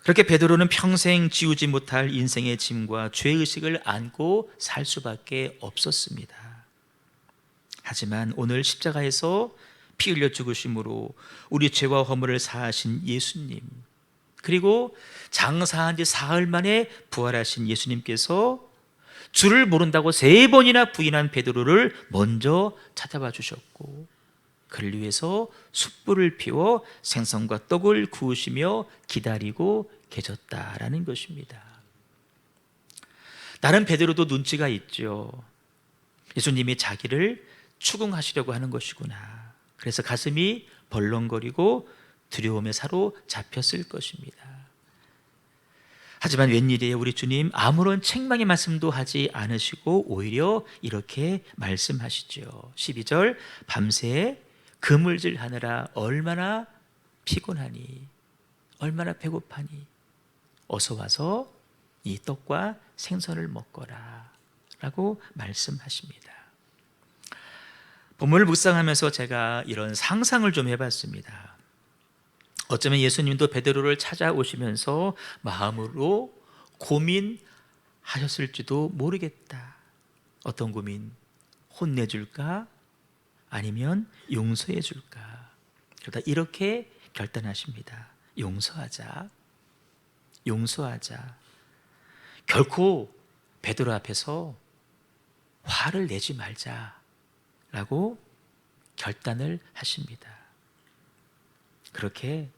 그렇게 베드로는 평생 지우지 못할 인생의 짐과 죄의식을 안고 살 수밖에 없었습니다. 하지만 오늘 십자가에서 피 흘려 죽으심으로 우리 죄와 허물을 사하신 예수님, 그리고 장사한 지 사흘 만에 부활하신 예수님께서 주를 모른다고 3번이나 부인한 베드로를 먼저 찾아봐 주셨고 그를 위해서 숯불을 피워 생선과 떡을 구우시며 기다리고 계셨다라는 것입니다. 다른 베드로도 눈치가 있죠. 예수님이 자기를 추궁하시려고 하는 것이구나. 그래서 가슴이 벌렁거리고 두려움에 사로잡혔을 것입니다. 하지만 웬일이에요? 우리 주님 아무런 책망의 말씀도 하지 않으시고 오히려 이렇게 말씀하시죠. 12절, 밤새 그물질하느라 얼마나 피곤하니, 얼마나 배고파니, 어서 와서 이 떡과 생선을 먹거라 라고 말씀하십니다. 본문을 묵상하면서 제가 이런 상상을 좀 해봤습니다. 어쩌면 예수님도 베드로를 찾아오시면서 마음으로 고민하셨을지도 모르겠다. 어떤 고민? 혼내줄까? 아니면 용서해줄까? 그러다 이렇게 결단하십니다. 용서하자. 용서하자. 결코 베드로 앞에서 화를 내지 말자라고 결단을 하십니다. 그렇게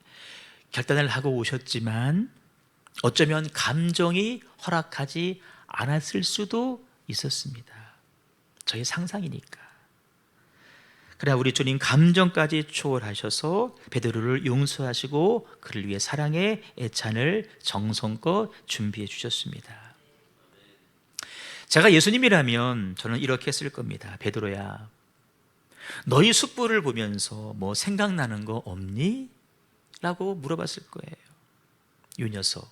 결단을 하고 오셨지만 어쩌면 감정이 허락하지 않았을 수도 있었습니다. 저의 상상이니까. 그러나 우리 주님 감정까지 초월하셔서 베드로를 용서하시고 그를 위해 사랑의 애찬을 정성껏 준비해 주셨습니다. 제가 예수님이라면 저는 이렇게 했을 겁니다. 베드로야, 너희 숯불을 보면서 뭐 생각나는 거 없니? 라고 물어봤을 거예요. 이 녀석,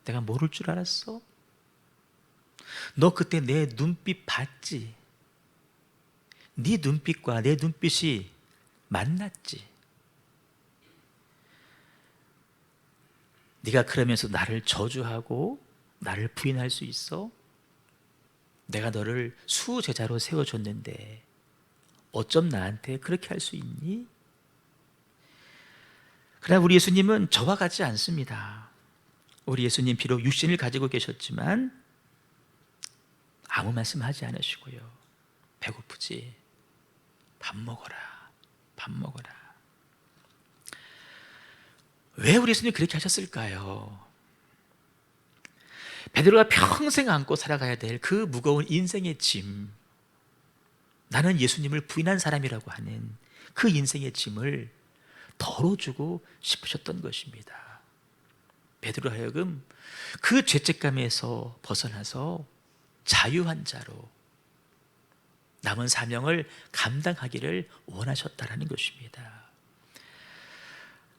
내가 모를 줄 알았어? 너 그때 내 눈빛 봤지? 네 눈빛과 내 눈빛이 만났지? 네가 그러면서 나를 저주하고 나를 부인할 수 있어? 내가 너를 수제자로 세워줬는데 어쩜 나한테 그렇게 할 수 있니? 그러나 우리 예수님은 저와 같지 않습니다. 우리 예수님 비록 육신을 가지고 계셨지만 아무 말씀하지 않으시고요. 배고프지? 밥 먹어라. 밥 먹어라. 왜 우리 예수님이 그렇게 하셨을까요? 베드로가 평생 안고 살아가야 될 그 무거운 인생의 짐, 나는 예수님을 부인한 사람이라고 하는 그 인생의 짐을 덜어주고 싶으셨던 것입니다. 베드로 하여금 그 죄책감에서 벗어나서 자유한 자로 남은 사명을 감당하기를 원하셨다라는 것입니다.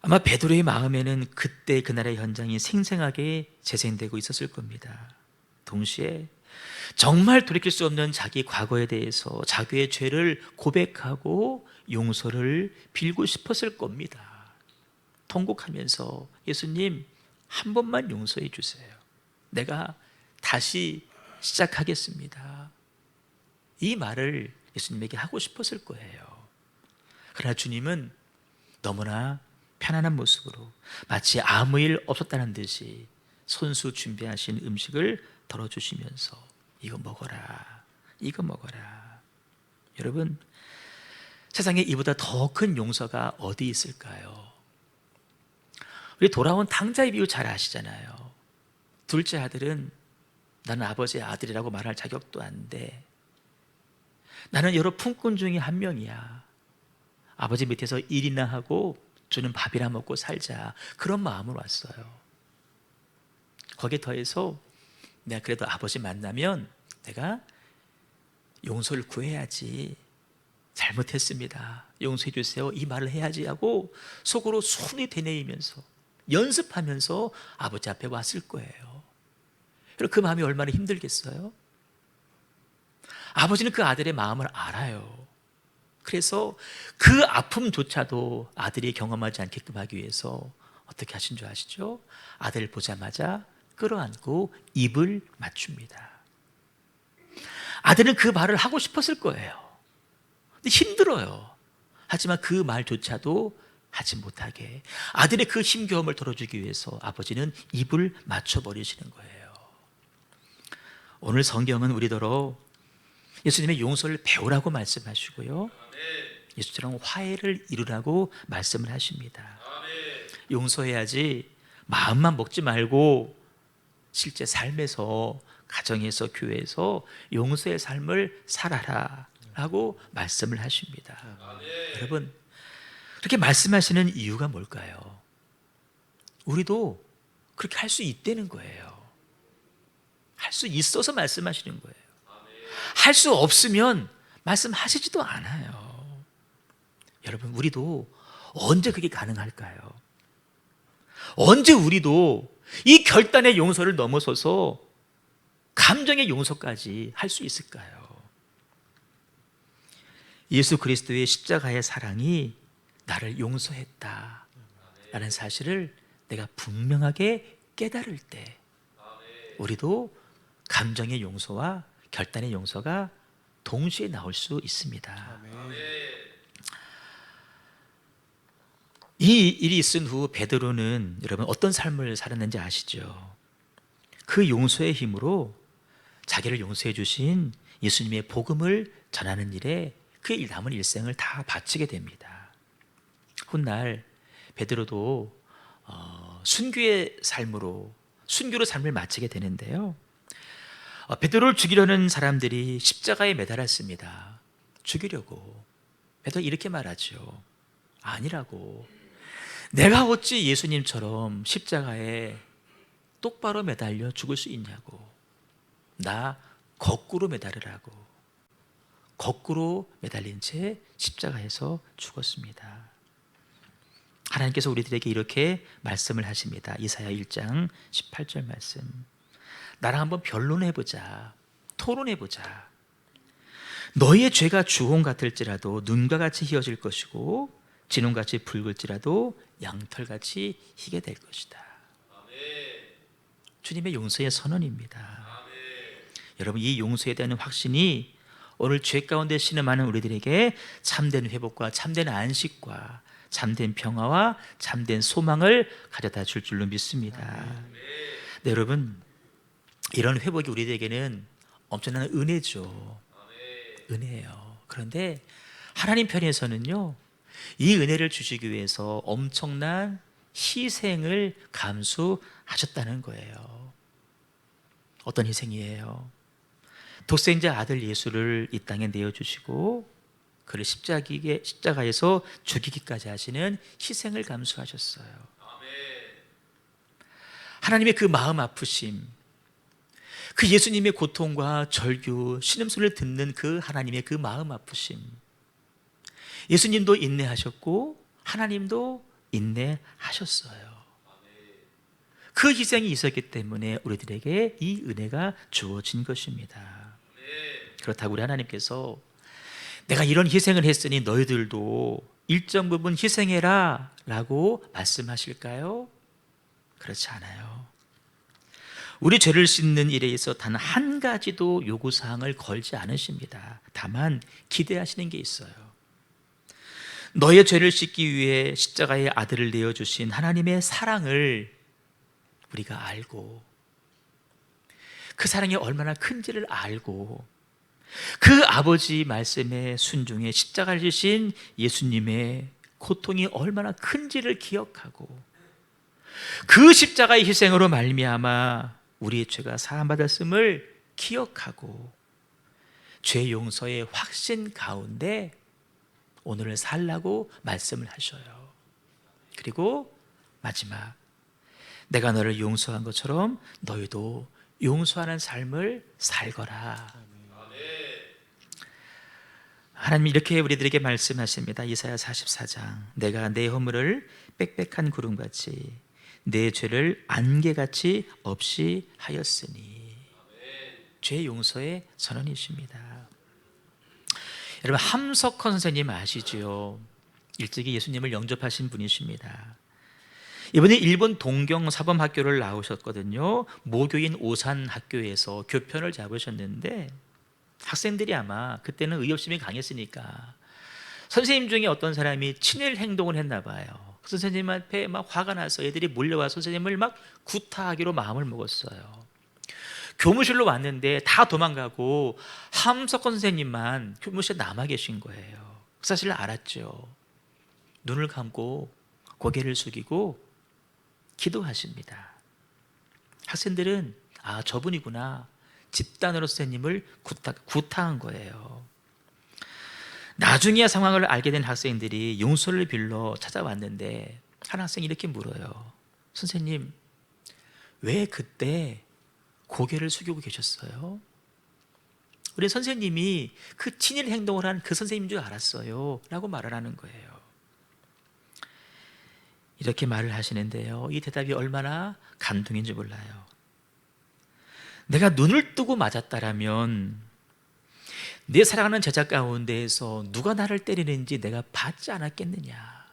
아마 베드로의 마음에는 그때 그날의 현장이 생생하게 재생되고 있었을 겁니다. 동시에 정말 돌이킬 수 없는 자기 과거에 대해서 자기의 죄를 고백하고 용서를 빌고 싶었을 겁니다. 통곡하면서 예수님 한 번만 용서해 주세요. 내가 다시 시작하겠습니다. 이 말을 예수님에게 하고 싶었을 거예요. 그러나 주님은 너무나 편안한 모습으로 마치 아무 일 없었다는 듯이 손수 준비하신 음식을 덜어주시면서 이거 먹어라, 이거 먹어라. 여러분, 세상에 이보다 더 큰 용서가 어디 있을까요? 우리 돌아온 탕자의 비유 잘 아시잖아요. 둘째 아들은 나는 아버지의 아들이라고 말할 자격도 안 돼. 나는 여러 품꾼 중에 한 명이야. 아버지 밑에서 일이나 하고 주는 밥이나 먹고 살자. 그런 마음으로 왔어요. 거기에 더해서 내가 그래도 아버지 만나면 내가 용서를 구해야지, 잘못했습니다, 용서해 주세요, 이 말을 해야지 하고 속으로 손이 되뇌이면서 연습하면서 아버지 앞에 왔을 거예요. 그 마음이 얼마나 힘들겠어요? 아버지는 그 아들의 마음을 알아요. 그래서 그 아픔조차도 아들이 경험하지 않게끔 하기 위해서 어떻게 하신 줄 아시죠? 아들을 보자마자 끌어안고 입을 맞춥니다. 아들은 그 말을 하고 싶었을 거예요. 근데 힘들어요. 하지만 그 말조차도 하지 못하게 아들의 그 힘겨움을 덜어주기 위해서 아버지는 입을 맞춰버리시는 거예요. 오늘 성경은 우리더러 예수님의 용서를 배우라고 말씀하시고요, 예수처럼 화해를 이루라고 말씀을 하십니다. 용서해야지 마음만 먹지 말고 실제 삶에서, 가정에서, 교회에서 용서의 삶을 살아라 라고 말씀을 하십니다. 여러분, 그렇게 말씀하시는 이유가 뭘까요? 우리도 그렇게 할 수 있다는 거예요. 할 수 있어서 말씀하시는 거예요. 할 수 없으면 말씀하시지도 않아요. 여러분, 우리도 언제 그게 가능할까요? 언제 우리도 이 결단의 용서를 넘어서서 감정의 용서까지 할 수 있을까요? 예수 그리스도의 십자가의 사랑이 나를 용서했다 라는 사실을 내가 분명하게 깨달을 때 우리도 감정의 용서와 결단의 용서가 동시에 나올 수 있습니다. 이 일이 있은 후 베드로는 여러분 어떤 삶을 살았는지 아시죠? 그 용서의 힘으로 자기를 용서해 주신 예수님의 복음을 전하는 일에 그의 남은 일생을 다 바치게 됩니다. 훗날 베드로도 순교의 삶으로, 순교로 삶을 마치게 되는데요, 베드로를 죽이려는 사람들이 십자가에 매달았습니다. 죽이려고. 베드로 이렇게 말하죠. 아니라고. 내가 어찌 예수님처럼 십자가에 똑바로 매달려 죽을 수 있냐고. 나 거꾸로 매달으라고. 거꾸로 매달린 채 십자가에서 죽었습니다. 하나님께서 우리들에게 이렇게 말씀을 하십니다. 이사야 1장 18절 말씀. 나랑 한번 변론해보자, 토론해보자. 너희의 죄가 주홍 같을지라도 눈과 같이 희어질 것이고 진홍같이 붉을지라도 양털같이 희게 될 것이다. 주님의 용서의 선언입니다. 여러분, 이 용서에 대한 확신이 오늘 죄 가운데 신음하는 우리들에게 참된 회복과 참된 안식과 참된 평화와 참된 소망을 가져다 줄 줄로 믿습니다. 네, 여러분, 이런 회복이 우리에게는 엄청난 은혜죠. 은혜예요. 그런데 하나님 편에서는요, 이 은혜를 주시기 위해서 엄청난 희생을 감수하셨다는 거예요. 어떤 희생이에요? 독생자 아들 예수를 이 땅에 내어주시고 그를 십자가에서 죽이기까지 하시는 희생을 감수하셨어요. 하나님의 그 마음 아프심, 그 예수님의 고통과 절규, 신음소리를 듣는 그 하나님의 그 마음 아프심, 예수님도 인내하셨고 하나님도 인내하셨어요. 그 희생이 있었기 때문에 우리들에게 이 은혜가 주어진 것입니다. 그렇다고 우리 하나님께서 내가 이런 희생을 했으니 너희들도 일정 부분 희생해라 라고 말씀하실까요? 그렇지 않아요. 우리 죄를 씻는 일에 있어 단 한 가지도 요구사항을 걸지 않으십니다. 다만 기대하시는 게 있어요. 너의 죄를 씻기 위해 십자가의 아들을 내어주신 하나님의 사랑을 우리가 알고, 그 사랑이 얼마나 큰지를 알고, 그 아버지 말씀에 순종해 십자가를 지신 예수님의 고통이 얼마나 큰지를 기억하고, 그 십자가의 희생으로 말미암아 우리의 죄가 사함받았음을 기억하고 죄 용서의 확신 가운데 오늘을 살라고 말씀을 하셔요. 그리고 마지막, 내가 너를 용서한 것처럼 너희도 용서하는 삶을 살거라. 하나님 이렇게 우리들에게 말씀하십니다. 이사야 44장 내가 내 허물을 빽빽한 구름같이 내 죄를 안개같이 없이 하였으니. 죄 용서의 선언이십니다. 여러분 함석헌 선생님 아시죠? 일찍이 예수님을 영접하신 분이십니다. 이분이 일본 동경사범학교를 나오셨거든요. 모교인 오산학교에서 교편을 잡으셨는데 학생들이 아마 그때는 의협심이 강했으니까 선생님 중에 어떤 사람이 친일 행동을 했나 봐요. 그 선생님 앞에 막 화가 나서 애들이 몰려와 선생님을 막 구타하기로 마음을 먹었어요. 교무실로 왔는데 다 도망가고 함석헌 선생님만 교무실에 남아 계신 거예요. 그 사실을 알았죠. 눈을 감고 고개를 숙이고 기도하십니다. 학생들은 아 저분이구나, 집단으로 선생님을 구타한 거예요. 나중에야 상황을 알게 된 학생들이 용서를 빌러 찾아왔는데 한 학생이 이렇게 물어요. 선생님 왜 그때 고개를 숙이고 계셨어요? 우리 선생님이 그 친일 행동을 한 그 선생님인 줄 알았어요 라고 말을 하는 거예요. 이렇게 말을 하시는데요, 이 대답이 얼마나 감동인지 몰라요. 내가 눈을 뜨고 맞았다라면 내 사랑하는 제자 가운데에서 누가 나를 때리는지 내가 봤지 않았겠느냐.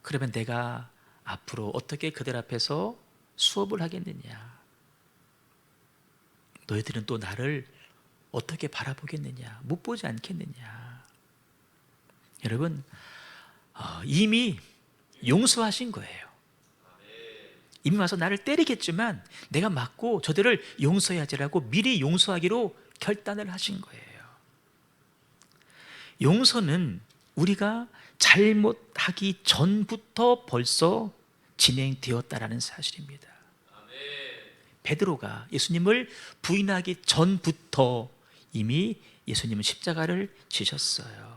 그러면 내가 앞으로 어떻게 그들 앞에서 수업을 하겠느냐. 너희들은 또 나를 어떻게 바라보겠느냐, 못 보지 않겠느냐. 여러분 이미 용서하신 거예요. 이미 와서 나를 때리겠지만 내가 맞고 저들을 용서해야지라고 미리 용서하기로 결단을 하신 거예요. 용서는 우리가 잘못하기 전부터 벌써 진행되었다라는 사실입니다. 베드로가 예수님을 부인하기 전부터 이미 예수님은 십자가를 지셨어요.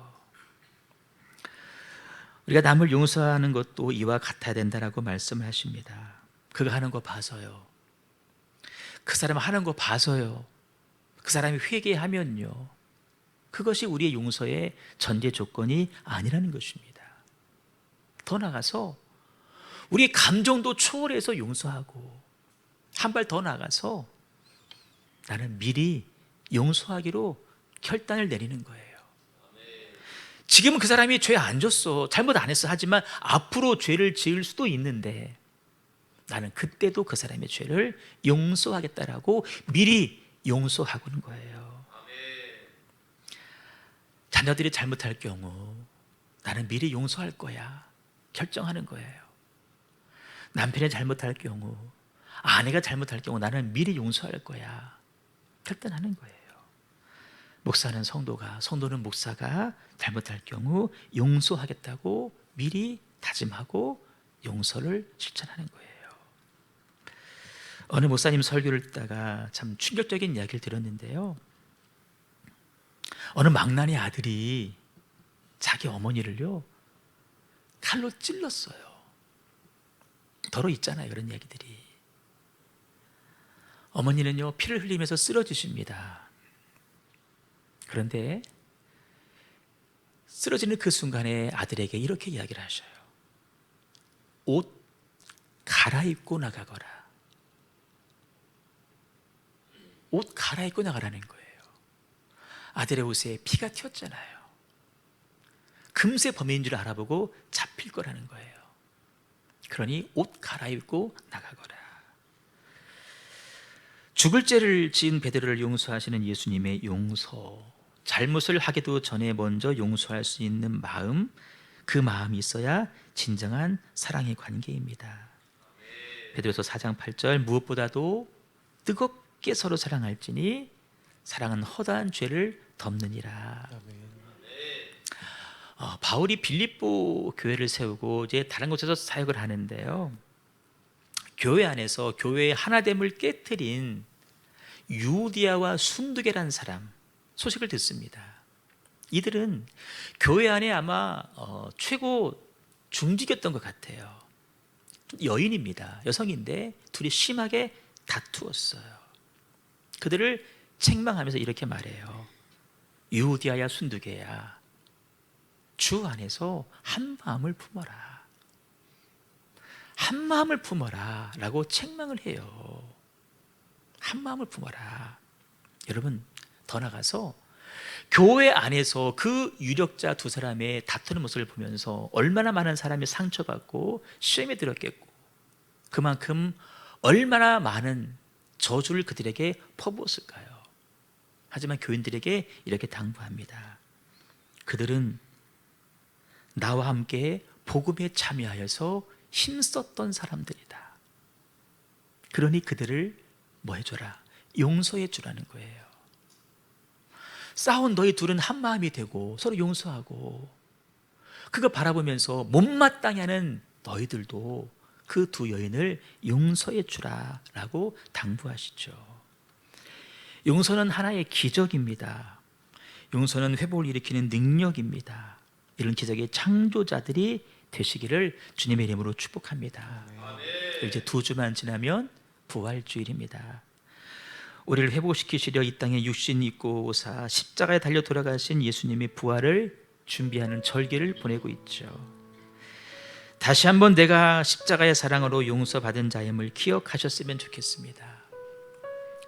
우리가 남을 용서하는 것도 이와 같아야 된다라고 말씀을 하십니다. 그가 하는 거 봐서요, 그 사람 하는 거 봐서요, 그 사람이 회개하면요, 그것이 우리의 용서의 전제 조건이 아니라는 것입니다. 더 나아가서 우리의 감정도 초월해서 용서하고 한 발 더 나가서 나는 미리 용서하기로 결단을 내리는 거예요. 지금은 그 사람이 죄 안 졌어, 잘못 안 했어, 하지만 앞으로 죄를 지을 수도 있는데 나는 그때도 그 사람의 죄를 용서하겠다라고 미리 용서하고는 거예요. 자녀들이 잘못할 경우 나는 미리 용서할 거야 결정하는 거예요. 남편이 잘못할 경우, 아내가 잘못할 경우 나는 미리 용서할 거야 결단하는 거예요. 성도는 목사가 잘못할 경우 용서하겠다고 미리 다짐하고 용서를 실천하는 거예요. 어느 목사님 설교를 듣다가 참 충격적인 이야기를 들었는데요, 어느 망나니 아들이 자기 어머니를요 칼로 찔렀어요. 더러 있잖아요 그런 이야기들이. 어머니는요 피를 흘리면서 쓰러지십니다. 그런데 쓰러지는 그 순간에 아들에게 이렇게 이야기를 하셔요. 옷 갈아입고 나가거라. 옷 갈아입고 나가라는 거예요. 아들의 옷에 피가 튀었잖아요. 금세 범인인 줄 알아보고 잡힐 거라는 거예요. 그러니 옷 갈아입고 나가거라. 죽을 죄를 지은 베드로를 용서하시는 예수님의 용서, 잘못을 하기도 전에 먼저 용서할 수 있는 마음, 그 마음이 있어야 진정한 사랑의 관계입니다. 베드로서 4장 8절 무엇보다도 뜨겁게 서로 사랑할지니 사랑은 허다한 죄를 덮느니라. 바울이 빌립보 교회를 세우고 이제 다른 곳에서 사역을 하는데요, 교회 안에서 교회의 하나됨을 깨트린 유디아와 순두계라는 사람 소식을 듣습니다. 이들은 교회 안에 아마 최고 중직이었던 것 같아요. 여인입니다. 여성인데 둘이 심하게 다투었어요. 그들을 책망하면서 이렇게 말해요. 유디아야 순두개야, 주 안에서 한 마음을 품어라. 한 마음을 품어라 라고 책망을 해요. 한 마음을 품어라. 여러분, 더 나가서 교회 안에서 그 유력자 두 사람의 다투는 모습을 보면서 얼마나 많은 사람이 상처받고 시험에 들었겠고, 그만큼 얼마나 많은 저주를 그들에게 퍼부었을까요? 하지만 교인들에게 이렇게 당부합니다. 그들은 나와 함께 복음에 참여하여서 힘썼던 사람들이다. 그러니 그들을 뭐 해줘라? 용서해 주라는 거예요. 싸운 너희 둘은 한 마음이 되고 서로 용서하고, 그거 바라보면서 못마땅히 하는 너희들도 그 두 여인을 용서해 주라 라고 당부하시죠. 용서는 하나의 기적입니다. 용서는 회복을 일으키는 능력입니다. 이런 기적의 창조자들이 되시기를 주님의 이름으로 축복합니다. 이제 2주만 지나면 부활주일입니다. 우리를 회복시키시려 이 땅에 육신 입고 오사 십자가에 달려 돌아가신 예수님의 부활을 준비하는 절기를 보내고 있죠. 다시 한번 내가 십자가의 사랑으로 용서받은 자임을 기억하셨으면 좋겠습니다.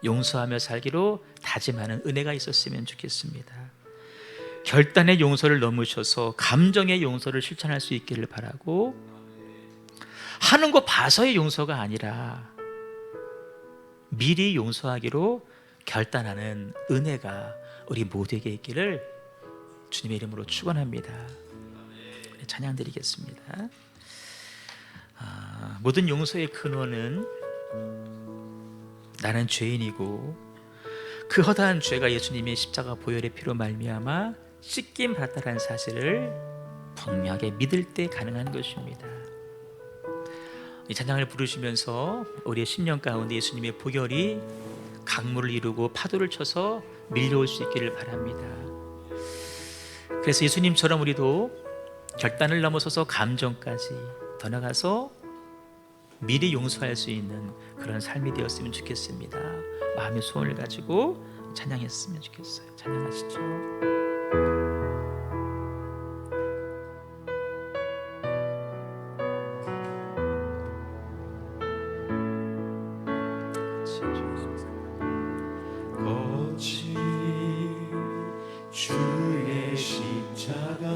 용서하며 살기로 다짐하는 은혜가 있었으면 좋겠습니다. 결단의 용서를 넘으셔서 감정의 용서를 실천할 수 있기를 바라고, 하는 거 봐서의 용서가 아니라 미리 용서하기로 결단하는 은혜가 우리 모두에게 있기를 주님의 이름으로 축원합니다. 찬양 드리겠습니다. 모든 용서의 근원은 나는 죄인이고 그 허다한 죄가 예수님의 십자가 보혈의 피로 말미암아 씻김 받았다는 사실을 분명하게 믿을 때 가능한 것입니다. 이 찬양을 부르시면서 우리의 심령 가운데 예수님의 보혈이 강물을 이루고 파도를 쳐서 밀려올 수 있기를 바랍니다. 그래서 예수님처럼 우리도 결단을 넘어서서 감정까지 더 나가서 미리 용서할 수 있는 그런 삶이 되었으면 좋겠습니다. 마음의 소원을 가지고 찬양했으면 좋겠어요. 찬양하시죠. 거친 주의 십자가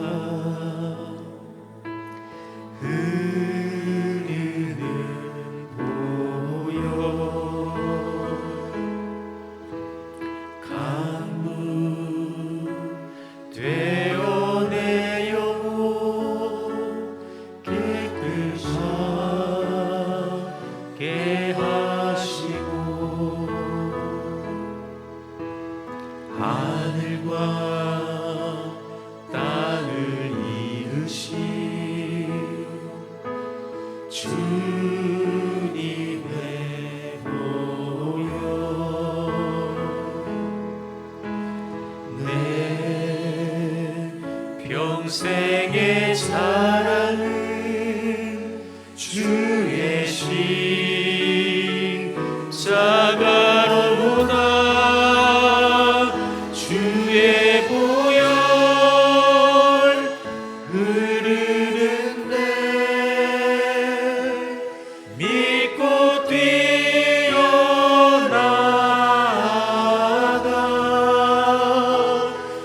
흐르는 보혈 강물 되어 내 영혼 깨끗하게 하시고 하늘과 땅을 이으신 주님의 보혈 내 평생의 사랑은 주의 십자가로다. 주의 보혈 흐르는데 믿고 뛰어나가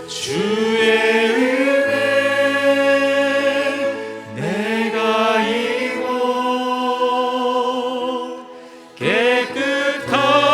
주의 은혜 내가 이고 깨끗한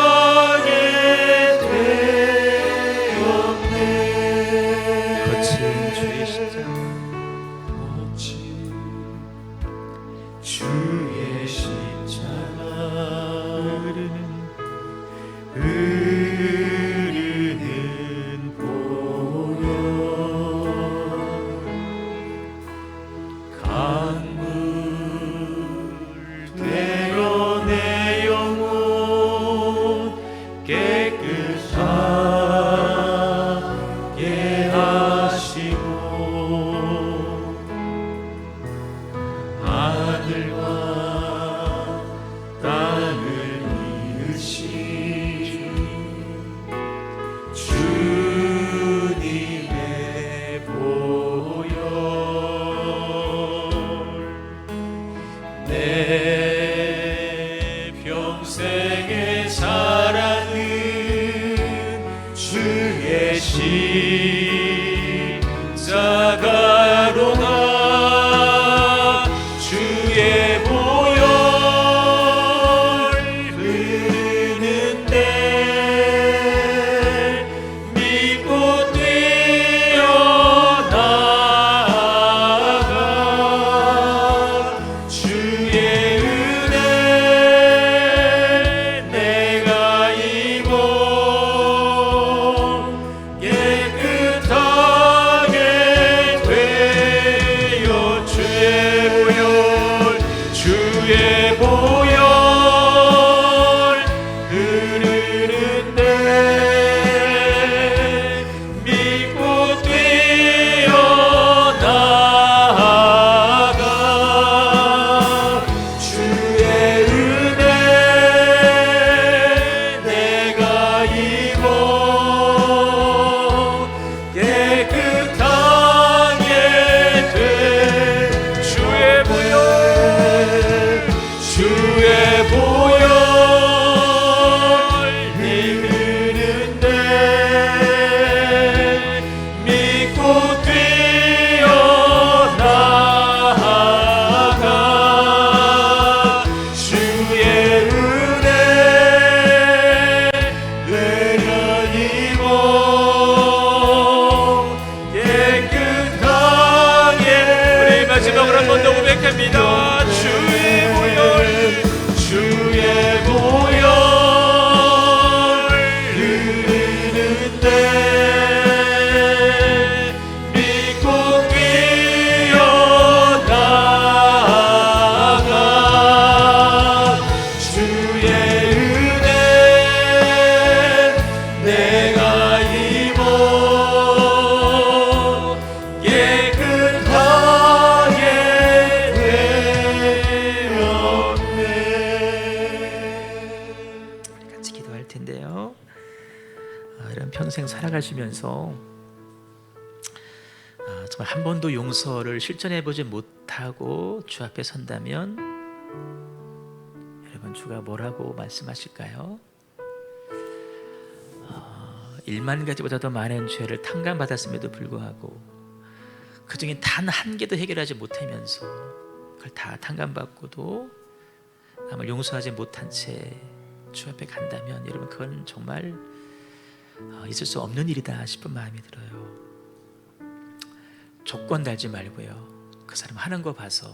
나아가로다. 주의 보혈 흐르는데 믿고 뛰어나가. 주의 은혜 내가 입어 깨끗하게 되어. 주의 보혈 흐르는데 믿고 뛰어나가. 주의 은혜 내가 입어 깨끗하게 돼. 주의 보혈 흐르는데 믿고 뛰어나가. 주의 은혜 내가 입어 깨끗하게. 우리 마지막으로 한 번 더 고백합니다. 주의 보혈 흐르는데 믿고 뛰어나가. 주의 은혜 내가 입어 깨끗하게 되었네. 같이 기도할 텐데요. 이런 평생 살아가시면서 정말 한 번도 용서를 실천해 보지 못하고 주 앞에 선다면 여러분 주가 뭐라고 말씀하실까요? 1만 가지보다 더 많은 죄를 탕감받았음에도 불구하고 그 중에 단 한 개도 해결하지 못하면서 그걸 다 탕감받고도 남을 용서하지 못한 채 주 앞에 간다면 여러분 그건 정말 있을 수 없는 일이다 싶은 마음이 들어요. 조건 달지 말고요. 그 사람 하는 거 봐서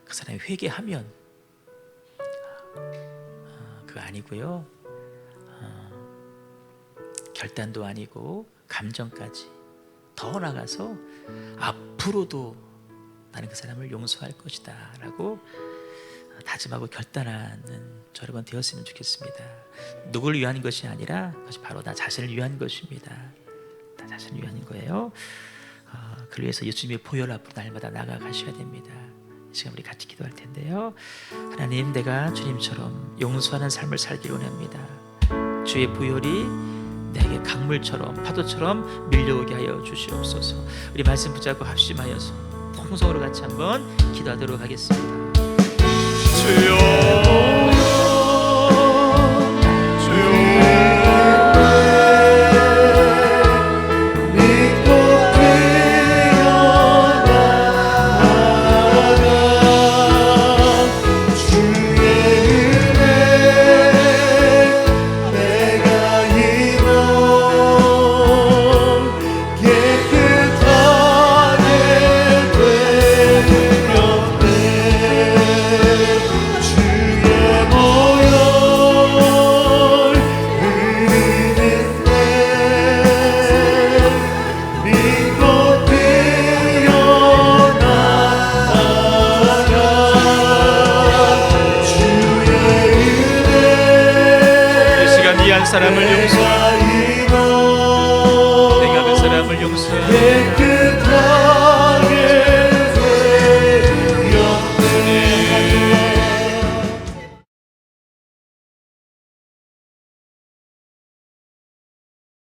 그 사람이 회개하면 그거 아니고요. 결단도 아니고 감정까지 더 나가서 앞으로도 나는 그 사람을 용서할 것이다 라고 다짐하고 결단하는 저 여러분 되었으면 좋겠습니다. 누굴 위한 것이 아니라 그것이 바로 나 자신을 위한 것입니다. 나 자신을 위한 거예요. 그를 위해서 예수님의 보혈 앞으로 날마다 나아가셔야 됩니다. 이 시간 우리 같이 기도할 텐데요. 하나님, 내가 주님처럼 용서하는 삶을 살기 원합니다. 주의 보혈이 내게 강물처럼 파도처럼 밀려오게 하여 주시옵소서. 우리 말씀 붙잡고 합심하여서 통성으로 같이 한번 기도하도록 하겠습니다. 주여 사람을 용서하고 내가 그 사람을 용서하고